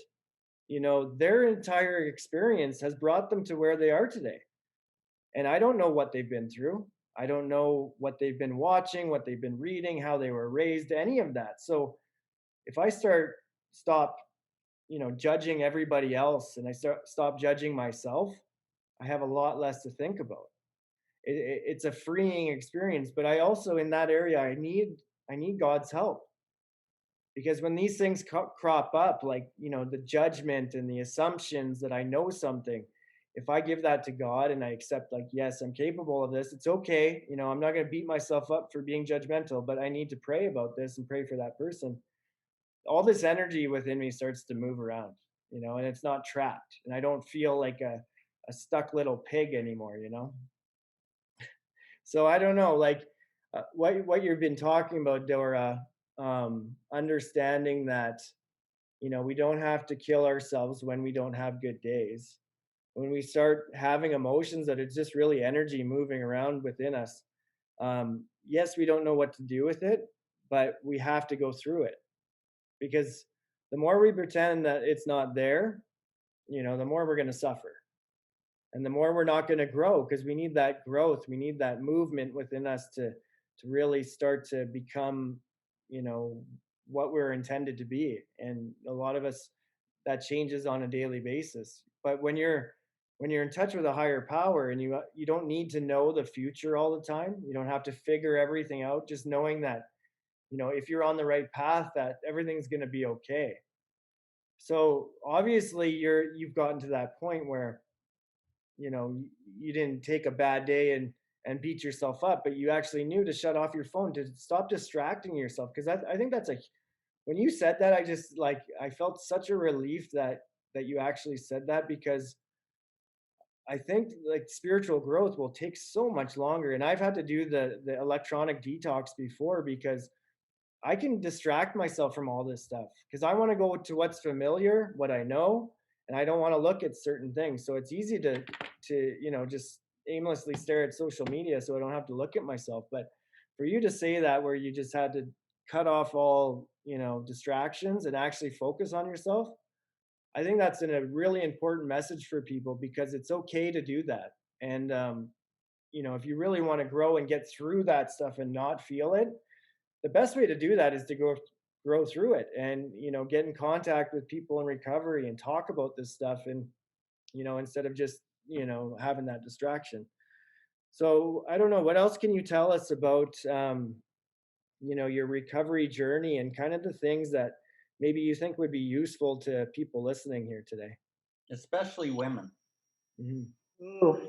Speaker 1: their entire experience has brought them to where they are today. And I don't know what they've been through. I don't know what they've been watching, what they've been reading, how they were raised, any of that. So if I stop judging everybody else, and I stop judging myself, I have a lot less to think about. It's a freeing experience, but I also, in that area, I need God's help, because when these things crop up, like, the judgment and the assumptions that I know something, if I give that to God and I accept, like, yes, I'm capable of this, it's okay. I'm not going to beat myself up for being judgmental, but I need to pray about this and pray for that person. All this energy within me starts to move around, and it's not trapped, and I don't feel like a stuck little pig anymore. So I don't know, like, what you've been talking about, Dora, understanding that, we don't have to kill ourselves when we don't have good days. When we start having emotions that it's just really energy moving around within us, yes, we don't know what to do with it, but we have to go through it, because the more we pretend that it's not there, the more we're going to suffer. And the more we're not going to grow, because we need that growth, we need that movement within us to really start to become, you know what we're intended to be. And a lot of us, that changes on a daily basis. But when you're in touch with a higher power, and you don't need to know the future all the time, you don't have to figure everything out, just knowing that, if you're on the right path, that everything's going to be okay. So obviously you've gotten to that point where, you didn't take a bad day and beat yourself up, but you actually knew to shut off your phone, to stop distracting yourself. Because I think that's when you said that, I just, like, I felt such a relief that you actually said that, because I think, like, spiritual growth will take so much longer. And I've had to do the electronic detox before, because I can distract myself from all this stuff, because I want to go to what's familiar, what I know, and I don't want to look at certain things. So it's easy to just aimlessly stare at social media, so I don't have to look at myself. But for you to say that, where you just had to cut off all, distractions and actually focus on yourself, I think that's a really important message for people, because it's okay to do that. And if you really want to grow and get through that stuff and not feel it, the best way to do that is to grow through it, and get in contact with people in recovery and talk about this stuff, and instead of just having that distraction. So I don't know, what else can you tell us about your recovery journey, and kind of the things that maybe you think would be useful to people listening here today?
Speaker 3: especially women.
Speaker 1: Hmm.
Speaker 2: Ooh,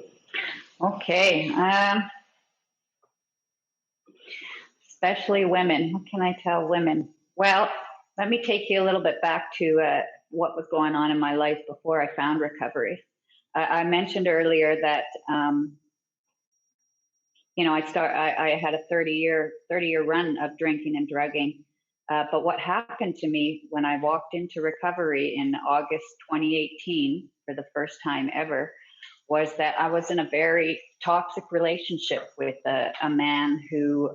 Speaker 2: okay. Especially women. What can I tell women? Well, let me take you a little bit back to what was going on in my life before I found recovery. I mentioned earlier that I had a 30-year run of drinking and drugging. But what happened to me when I walked into recovery in August 2018 for the first time ever was that I was in a very toxic relationship with a man who,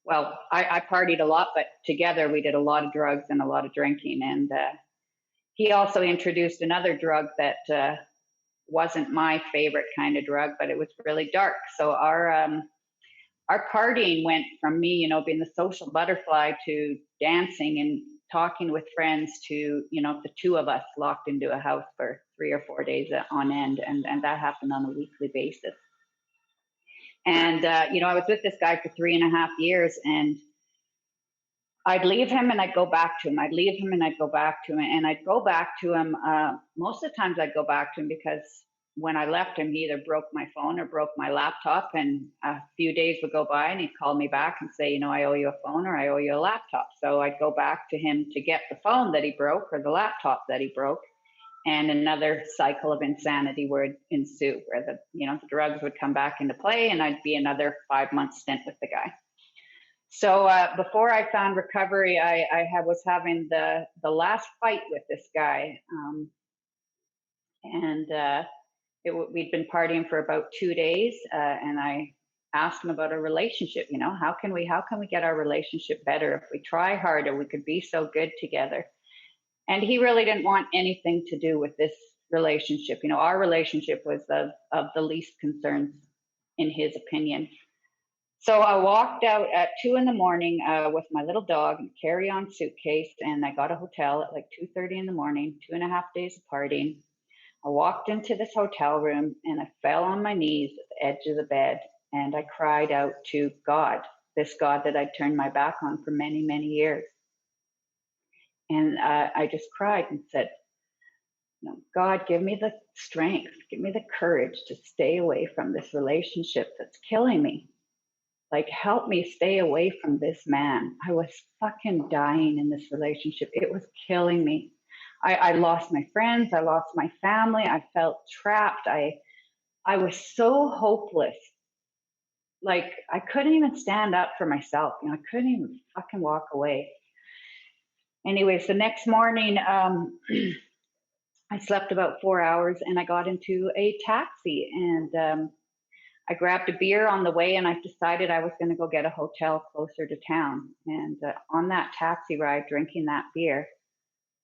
Speaker 2: well, I partied a lot, but together we did a lot of drugs and a lot of drinking. And he also introduced another drug that wasn't my favorite kind of drug, but it was really dark. So our partying went from me, being the social butterfly, to dancing and talking with friends, to, the two of us locked into a house for 3 or 4 days on end. And that happened on a weekly basis. And, I was with this guy for 3.5 years, and I'd leave him and I'd go back to him. I'd leave him and I'd go back to him. And I'd go back to him. Most of the times I'd go back to him because when I left him, he either broke my phone or broke my laptop. And a few days would go by and he'd call me back and say, I owe you a phone, or I owe you a laptop. So I'd go back to him to get the phone that he broke or the laptop that he broke. And another cycle of insanity would ensue, where the drugs would come back into play, and I'd be another 5-month stint with the guy. So before I found recovery, I was having the last fight with this guy, and we'd been partying for about 2 days, and I asked him about a relationship. How can we get our relationship better? If we try harder, we could be so good together. And he really didn't want anything to do with this relationship. Our relationship was of the least concerns in his opinion. So I walked out at 2 in the morning with my little dog and carry-on suitcase, and I got a hotel at like 2:30 in the morning. 2.5 days of partying. I walked into this hotel room and I fell on my knees at the edge of the bed, and I cried out to God, this God that I'd turned my back on for many, many years. And I just cried and said, God, give me the strength, give me the courage to stay away from this relationship that's killing me. Like, help me stay away from this man. I was fucking dying in this relationship. It was killing me. I lost my friends. I lost my family. I felt trapped. I was so hopeless. Like, I couldn't even stand up for myself. I couldn't even fucking walk away. Anyways, the next morning, I slept about 4 hours and I got into a taxi, and I grabbed a beer on the way, and I decided I was going to go get a hotel closer to town. And on that taxi ride, drinking that beer,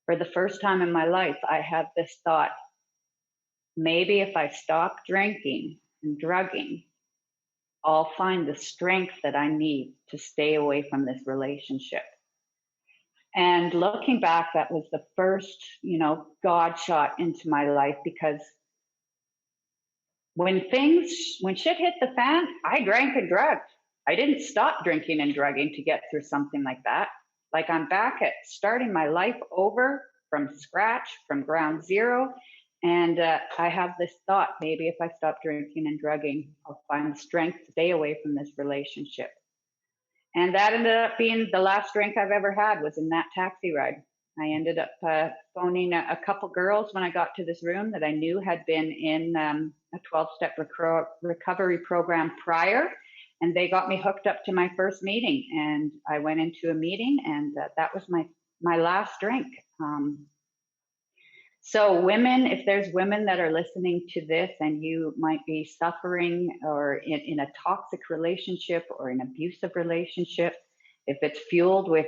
Speaker 2: for the first time in my life, I had this thought, maybe if I stop drinking and drugging, I'll find the strength that I need to stay away from this relationship. And looking back, that was the first, God shot into my life, because when shit hit the fan, I drank and drugged. I didn't stop drinking and drugging to get through something like that. Like, I'm back at starting my life over from scratch, from ground zero. And I have this thought, maybe if I stop drinking and drugging, I'll find the strength to stay away from this relationship. And that ended up being the last drink I've ever had, was in that taxi ride. I ended up phoning a couple girls when I got to this room that I knew had been in a 12-step recovery program prior, and they got me hooked up to my first meeting. And I went into a meeting, and that was my last drink. So women, if there's women that are listening to this and you might be suffering or in a toxic relationship or an abusive relationship, if it's fueled with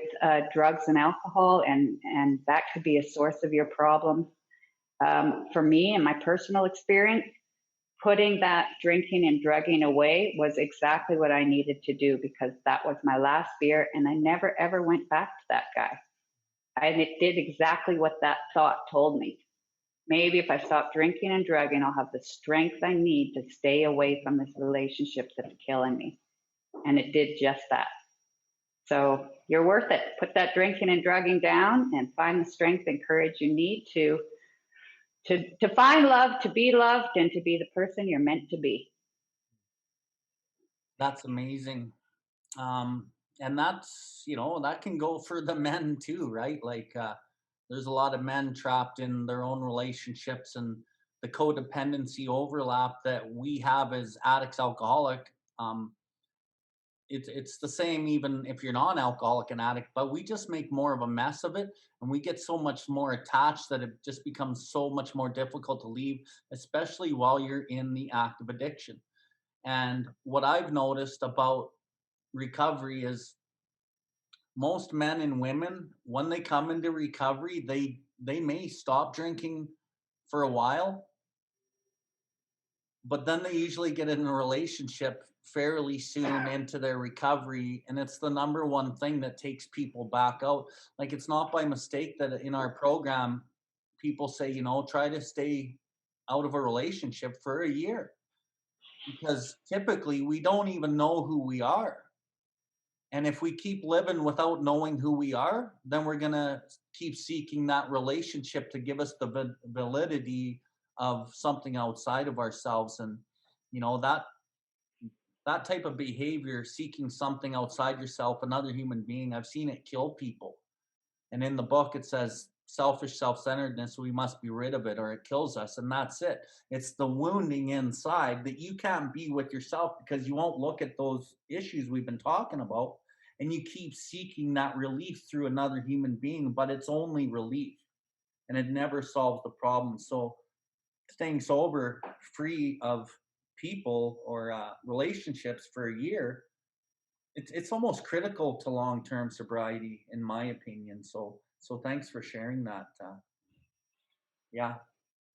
Speaker 2: drugs and alcohol, and that could be a source of your problem. For me, in my personal experience, putting that drinking and drugging away was exactly what I needed to do, because that was my last beer, and I never ever went back to that guy. And it did exactly what that thought told me. Maybe if I stop drinking and drugging, I'll have the strength I need to stay away from this relationship that's killing me. And it did just that. So you're worth it. Put that drinking and drugging down and find the strength and courage you need to find love, to be loved, and to be the person you're meant to be.
Speaker 3: That's amazing. And that's, that can go for the men too, right? Like, there's a lot of men trapped in their own relationships, and the codependency overlap that we have as addicts, alcoholic. Um, it's the same even if you're non-alcoholic and addict, but we just make more of a mess of it, and we get so much more attached that it just becomes so much more difficult to leave, especially while you're in the act of addiction. And what I've noticed about recovery is most men and women, when they come into recovery, they may stop drinking for a while, but then they usually get in a relationship fairly soon into their recovery, and it's the number one thing that takes people back out. Like, it's not by mistake that in our program people say, try to stay out of a relationship for a year, because typically we don't even know who we are. And if we keep living without knowing who we are, then we're going to keep seeking that relationship to give us the validity of something outside of ourselves. And, that type of behavior, seeking something outside yourself, another human being, I've seen it kill people. And in the book, it says selfish self-centeredness, we must be rid of it or it kills us. And that's it. It's the wounding inside that you can't be with yourself, because you won't look at those issues we've been talking about. And you keep seeking that relief through another human being, but it's only relief and it never solves the problem. So staying sober, free of people or relationships for a year, it's almost critical to long-term sobriety, in my opinion. So thanks for sharing that. Yeah.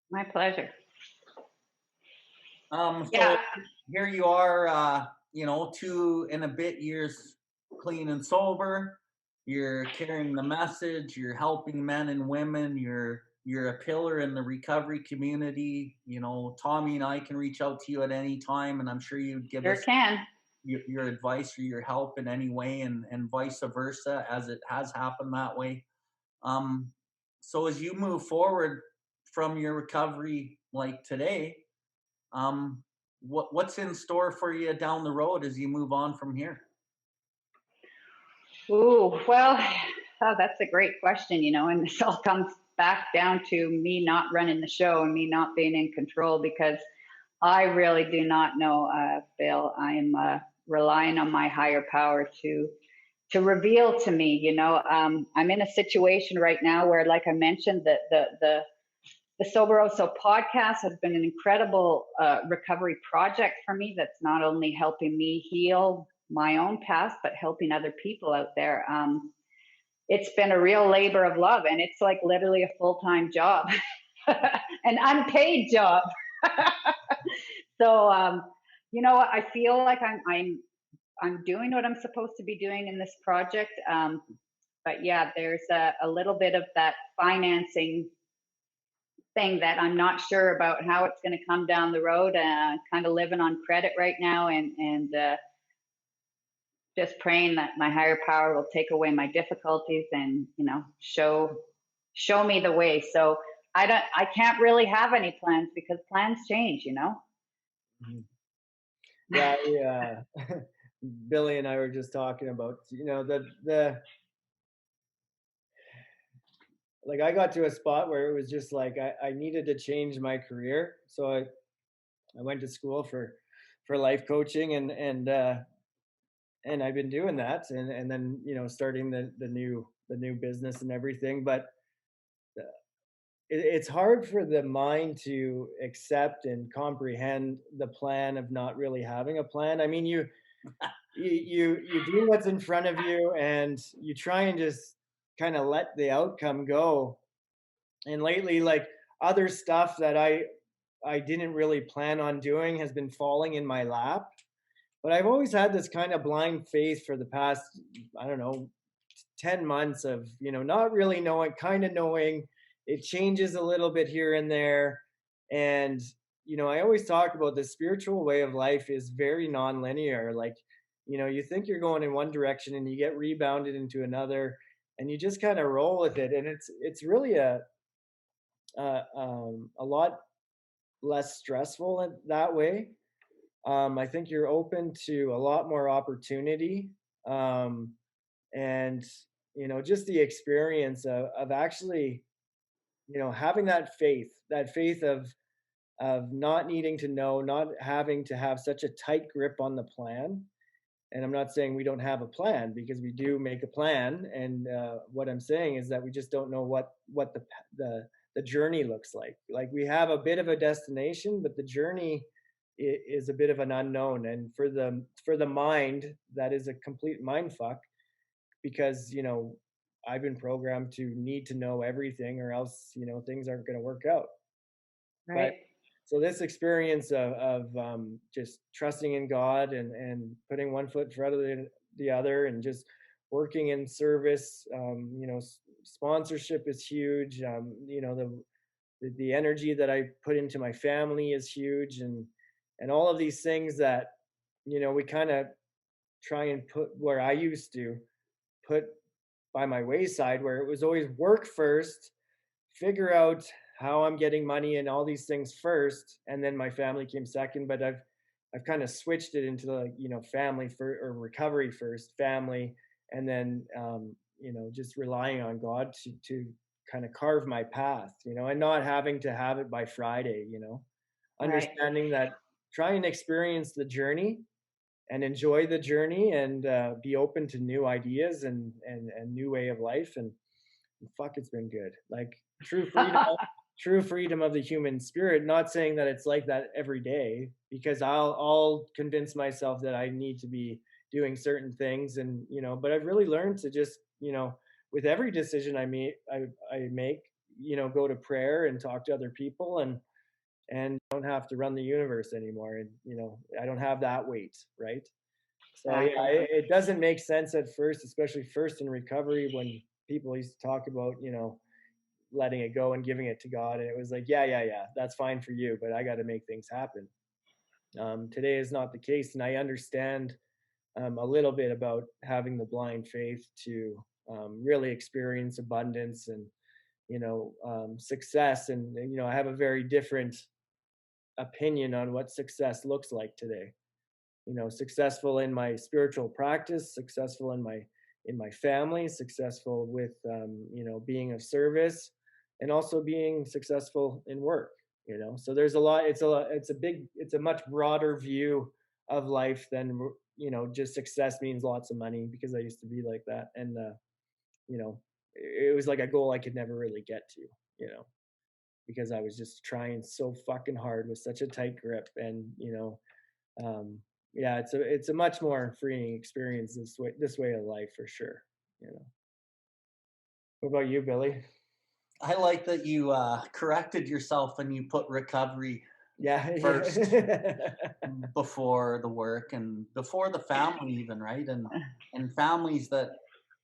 Speaker 2: My pleasure.
Speaker 3: So
Speaker 2: Yeah.
Speaker 3: here you are. 2 and a bit years clean and sober. You're carrying the message. You're helping men and women. You're a pillar in the recovery community. Tommy and I can reach out to you at any time, and I'm sure you'd give
Speaker 2: Sure
Speaker 3: us
Speaker 2: can.
Speaker 3: your advice or your help in any way, and vice versa, as it has happened that way. Um, so as you move forward from your recovery, like today, what's in store for you down the road as you move on from here?
Speaker 2: Ooh, well, oh, that's a great question, and this all comes back down to me not running the show and me not being in control because I really do not know, Bill. I am relying on my higher power to reveal to me. I'm in a situation right now where, like I mentioned, the Soberoso podcast has been an incredible recovery project for me. That's not only helping me heal my own past, but helping other people out there. It's been a real labor of love, and it's like literally a full-time job, an unpaid job. So, I feel like I'm doing what I'm supposed to be doing in this project. But yeah, there's a little bit of that financing thing that I'm not sure about how it's going to come down the road. Kind of living on credit right now, and just praying that my higher power will take away my difficulties and show me the way. So I can't really have any plans because plans change.
Speaker 1: Mhm. Yeah, Billy and I were just talking about, like I got to a spot where it was just like I needed to change my career. So I went to school for life coaching and I've been doing that and then starting the new business and everything. But it's hard for the mind to accept and comprehend the plan of not really having a plan. I mean, you do what's in front of you and you try and just kind of let the outcome go. And lately, like other stuff that I didn't really plan on doing has been falling in my lap. But I've always had this kind of blind faith for the past, I don't know, 10 months of, not really knowing, kind of knowing. It changes a little bit here and there. And, I always talk about the spiritual way of life is very nonlinear. Like, you think you're going in one direction and you get rebounded into another and you just kind of roll with it. And it's really a lot less stressful that way. I think you're open to a lot more opportunity, and just the experience of actually having that faith of not needing to know, not having to have such a tight grip on the plan. And I'm not saying we don't have a plan because we do make a plan. And what I'm saying is that we just don't know what the journey looks like. Like we have a bit of a destination, but the journey is a bit of an unknown. And for the mind, that is a complete mind fuck because I've been programmed to need to know everything, or else things aren't going to work out. But
Speaker 2: Right.
Speaker 1: so this experience of just trusting in God and putting one foot in front of the other and just working in service, sponsorship is huge. The energy that I put into my family is huge, and all of these things that we kind of try and put where I used to put by my wayside, where it was always work first, figure out how I'm getting money and all these things first, and then my family came second. But I've kind of switched it into like family for or recovery first, family, and then just relying on God to kind of carve my path, and not having to have it by Friday,
Speaker 2: Right.
Speaker 1: understanding that try and experience the journey and enjoy the journey and be open to new ideas and new way of life and fuck, it's been good. Like true freedom, true freedom of the human spirit. Not saying that it's like that every day, because I'll convince myself that I need to be doing certain things, and but I've really learned to just with every decision I make, go to prayer and talk to other people and don't have to run the universe anymore, and I don't have that weight, right? So yeah,
Speaker 2: Exactly.
Speaker 1: it doesn't make sense at first, especially first in recovery when people used to talk about, letting it go and giving it to God. And it was like, yeah, yeah, yeah, that's fine for you, but I got to make things happen. Today is not the case. And I understand a little bit about having the blind faith to really experience abundance and, success. And, I have a very different opinion on what success looks like today. Successful in my spiritual practice, successful in my family, successful with being of service, and also being successful in work. So there's a lot. It's a much broader view of life than just success means lots of money, because I used to be like that. And you know it was like a goal I could never really get to, because I was just trying so fucking hard with such a tight grip. And um, yeah, it's a much more freeing experience this way of life for sure. You know. What about you, Billy?
Speaker 3: I like that you corrected yourself and you put recovery
Speaker 1: Yeah,
Speaker 3: first
Speaker 1: yeah.
Speaker 3: before the work and before the family even, right? And families that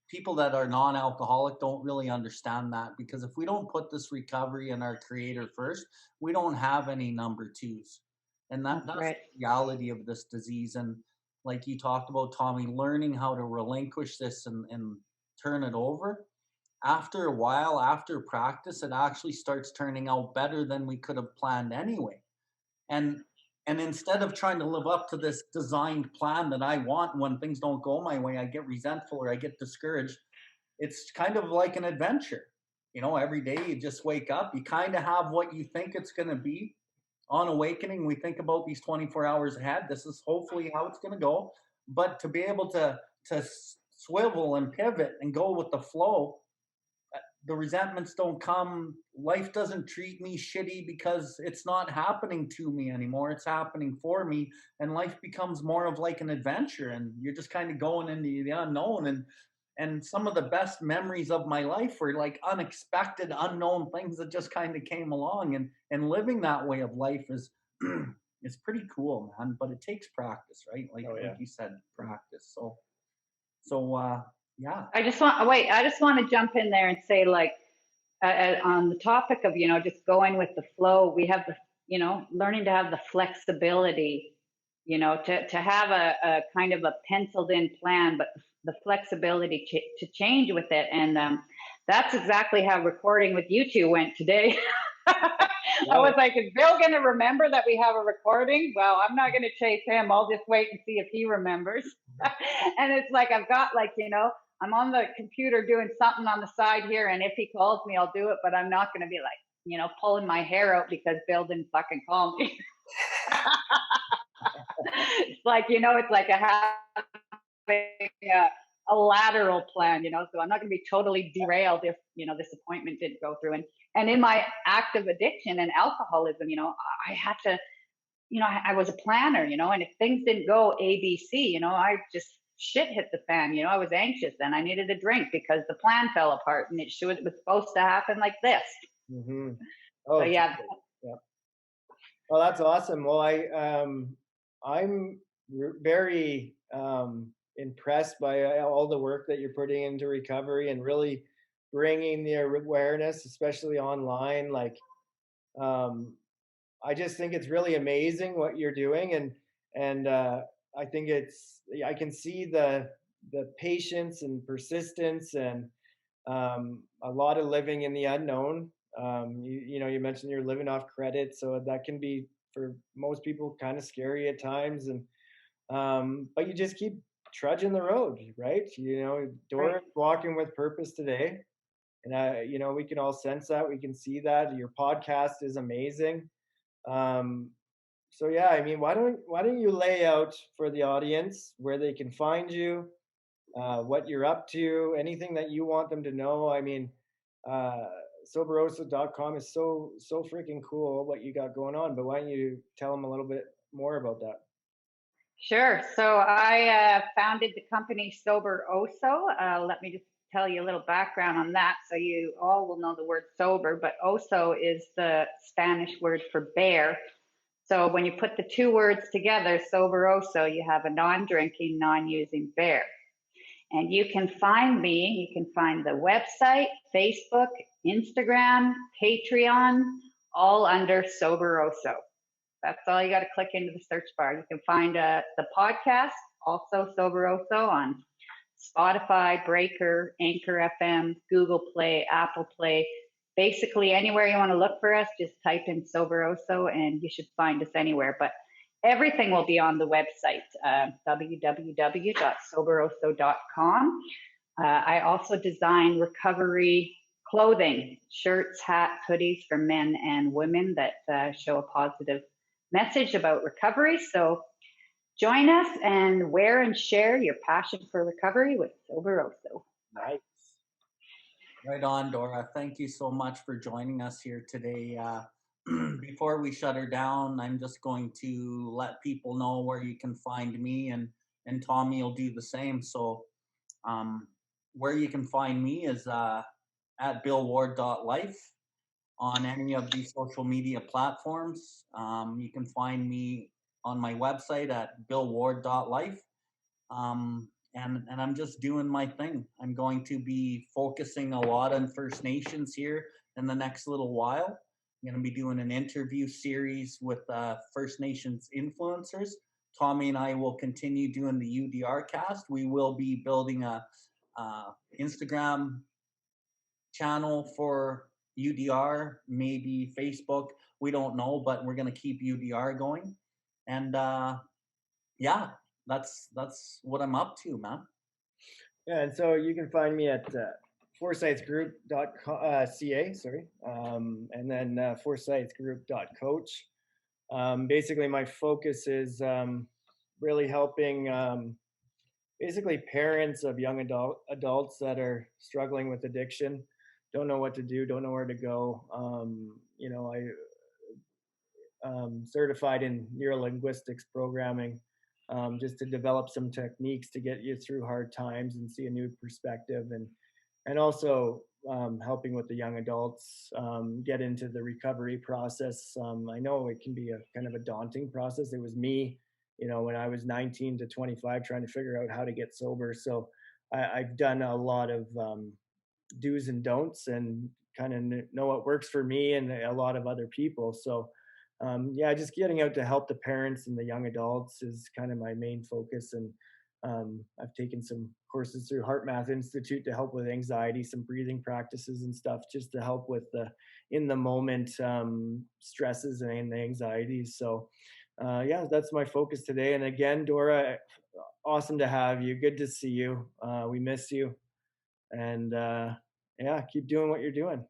Speaker 3: people that are non-alcoholic don't really understand that, because if we don't put this recovery and our creator first, we don't have any number twos. And
Speaker 2: That's
Speaker 3: that's
Speaker 2: right.
Speaker 3: the reality of this disease. And like you talked about, Tommy, learning how to relinquish this and turn it over, after a while, after practice, it actually starts turning out better than we could have planned anyway. And and instead of trying to live up to this designed plan that I want, when things don't go my way, I get resentful or I get discouraged. It's kind of like an adventure. Every day you just wake up, you kind of have what you think it's going to be. On awakening, we think about these 24 hours ahead. This is hopefully how it's going to go. But to be able to swivel and pivot and go with the flow, the resentments don't come. Life doesn't treat me shitty because it's not happening to me anymore. It's happening for me. And life becomes more of like an adventure. And you're just kind of going into the unknown. And some of the best memories of my life were like unexpected, unknown things that just kind of came along. And living that way of life is is pretty cool, man. But it takes practice, right? Like
Speaker 1: Oh
Speaker 3: like
Speaker 1: yeah.
Speaker 3: you said, practice. So yeah.
Speaker 2: I just want to jump in there and say, like, on the topic of, just going with the flow, we have the, learning to have the flexibility, to have a kind of a penciled in plan, but the flexibility to change with it. And that's exactly how recording with you two went today. I
Speaker 1: Yeah.
Speaker 2: was like, is Bill going to remember that we have a recording? Well, I'm not going to chase him. I'll just wait and see if he remembers. And it's like, I've got, like, I'm on the computer doing something on the side here, and if he calls me, I'll do it, but I'm not going to be like, pulling my hair out because Bill didn't fucking call me. It's like, it's like a lateral plan, so I'm not going to be totally derailed if, this appointment didn't go through. And in my active addiction and alcoholism, I had to, I was a planner, and if things didn't go ABC, I just shit hit the fan. I was anxious and I needed a drink because the plan fell apart, and it was supposed to happen like this.
Speaker 1: Hmm.
Speaker 2: So
Speaker 1: Oh,
Speaker 2: yeah,
Speaker 1: totally. Yeah. Well, that's awesome. Well, I'm very impressed by all the work that you're putting into recovery and really bringing the awareness, especially online. Like, um, I just think it's really amazing what you're doing. And I think I can see the patience and persistence and a lot of living in the unknown. You mentioned you're living off credit, so that can be for most people kind of scary at times. And but you just keep trudging the road, right?
Speaker 2: right.
Speaker 1: Dora's walking with purpose today, and we can all sense that. We can see that. Your podcast is amazing. Um, so yeah, I mean, why don't you lay out for the audience where they can find you, what you're up to, anything that you want them to know. I mean, uh, soberosa.com is so freaking cool what you got going on. But why don't you tell them a little bit more about that?
Speaker 2: Sure. So I founded the company Sober Oso. Let me just tell you a little background on that, so you all will know the word sober. But Oso is the Spanish word for bear. So when you put the two words together, Soberoso, you have a non-drinking, non-using bear. And you can find me, you can find the website, Facebook, Instagram, Patreon, all under Soberoso. That's all you got to click into the search bar. You can find the podcast, also Soberoso, on Spotify, Breaker, Anchor FM, Google Play, Apple Play. Basically, anywhere you want to look for us, just type in Soberoso and you should find us anywhere. But everything will be on the website, www.soberoso.com. I also design recovery clothing, shirts, hats, hoodies for men and women that show a positive message about recovery. So join us and wear and share your passion for recovery with Soberoso.
Speaker 1: Nice.
Speaker 3: Right on, Dora. Thank you so much for joining us here today. Before we shut her down, I'm just going to let people know where you can find me, and Tommy will do the same. So, where you can find me is at billward.life on any of these social media platforms. You can find me on my website at billward.life. And I'm just doing my thing. I'm going to be focusing a lot on First Nations here in the next little while. I'm going to be doing an interview series with First Nations influencers. Tommy and I will continue doing the UDR cast. We will be building a Instagram channel for UDR, maybe Facebook. We don't know, but we're going to keep UDR going. And yeah, that's what I'm up to, man.
Speaker 1: Yeah, and so you can find me at foresightsgroup.ca, and then foresightsgroup.coach. Basically, my focus is really helping basically parents of young adults that are struggling with addiction, don't know what to do, don't know where to go. Certified in neurolinguistics programming, just to develop some techniques to get you through hard times and see a new perspective, and also helping with the young adults get into the recovery process. I know it can be a kind of a daunting process. It was me, when I was 19 to 25, trying to figure out how to get sober. So I've done a lot of do's and don'ts, and kind of know what works for me and a lot of other people. So yeah, just getting out to help the parents and the young adults is kind of my main focus. And I've taken some courses through Heart Math Institute to help with anxiety, some breathing practices and stuff, just to help with the in the moment stresses and the anxieties. So yeah, that's my focus today. And again, Dora, awesome to have you. Good to see you. We miss you. And yeah, keep doing what you're doing.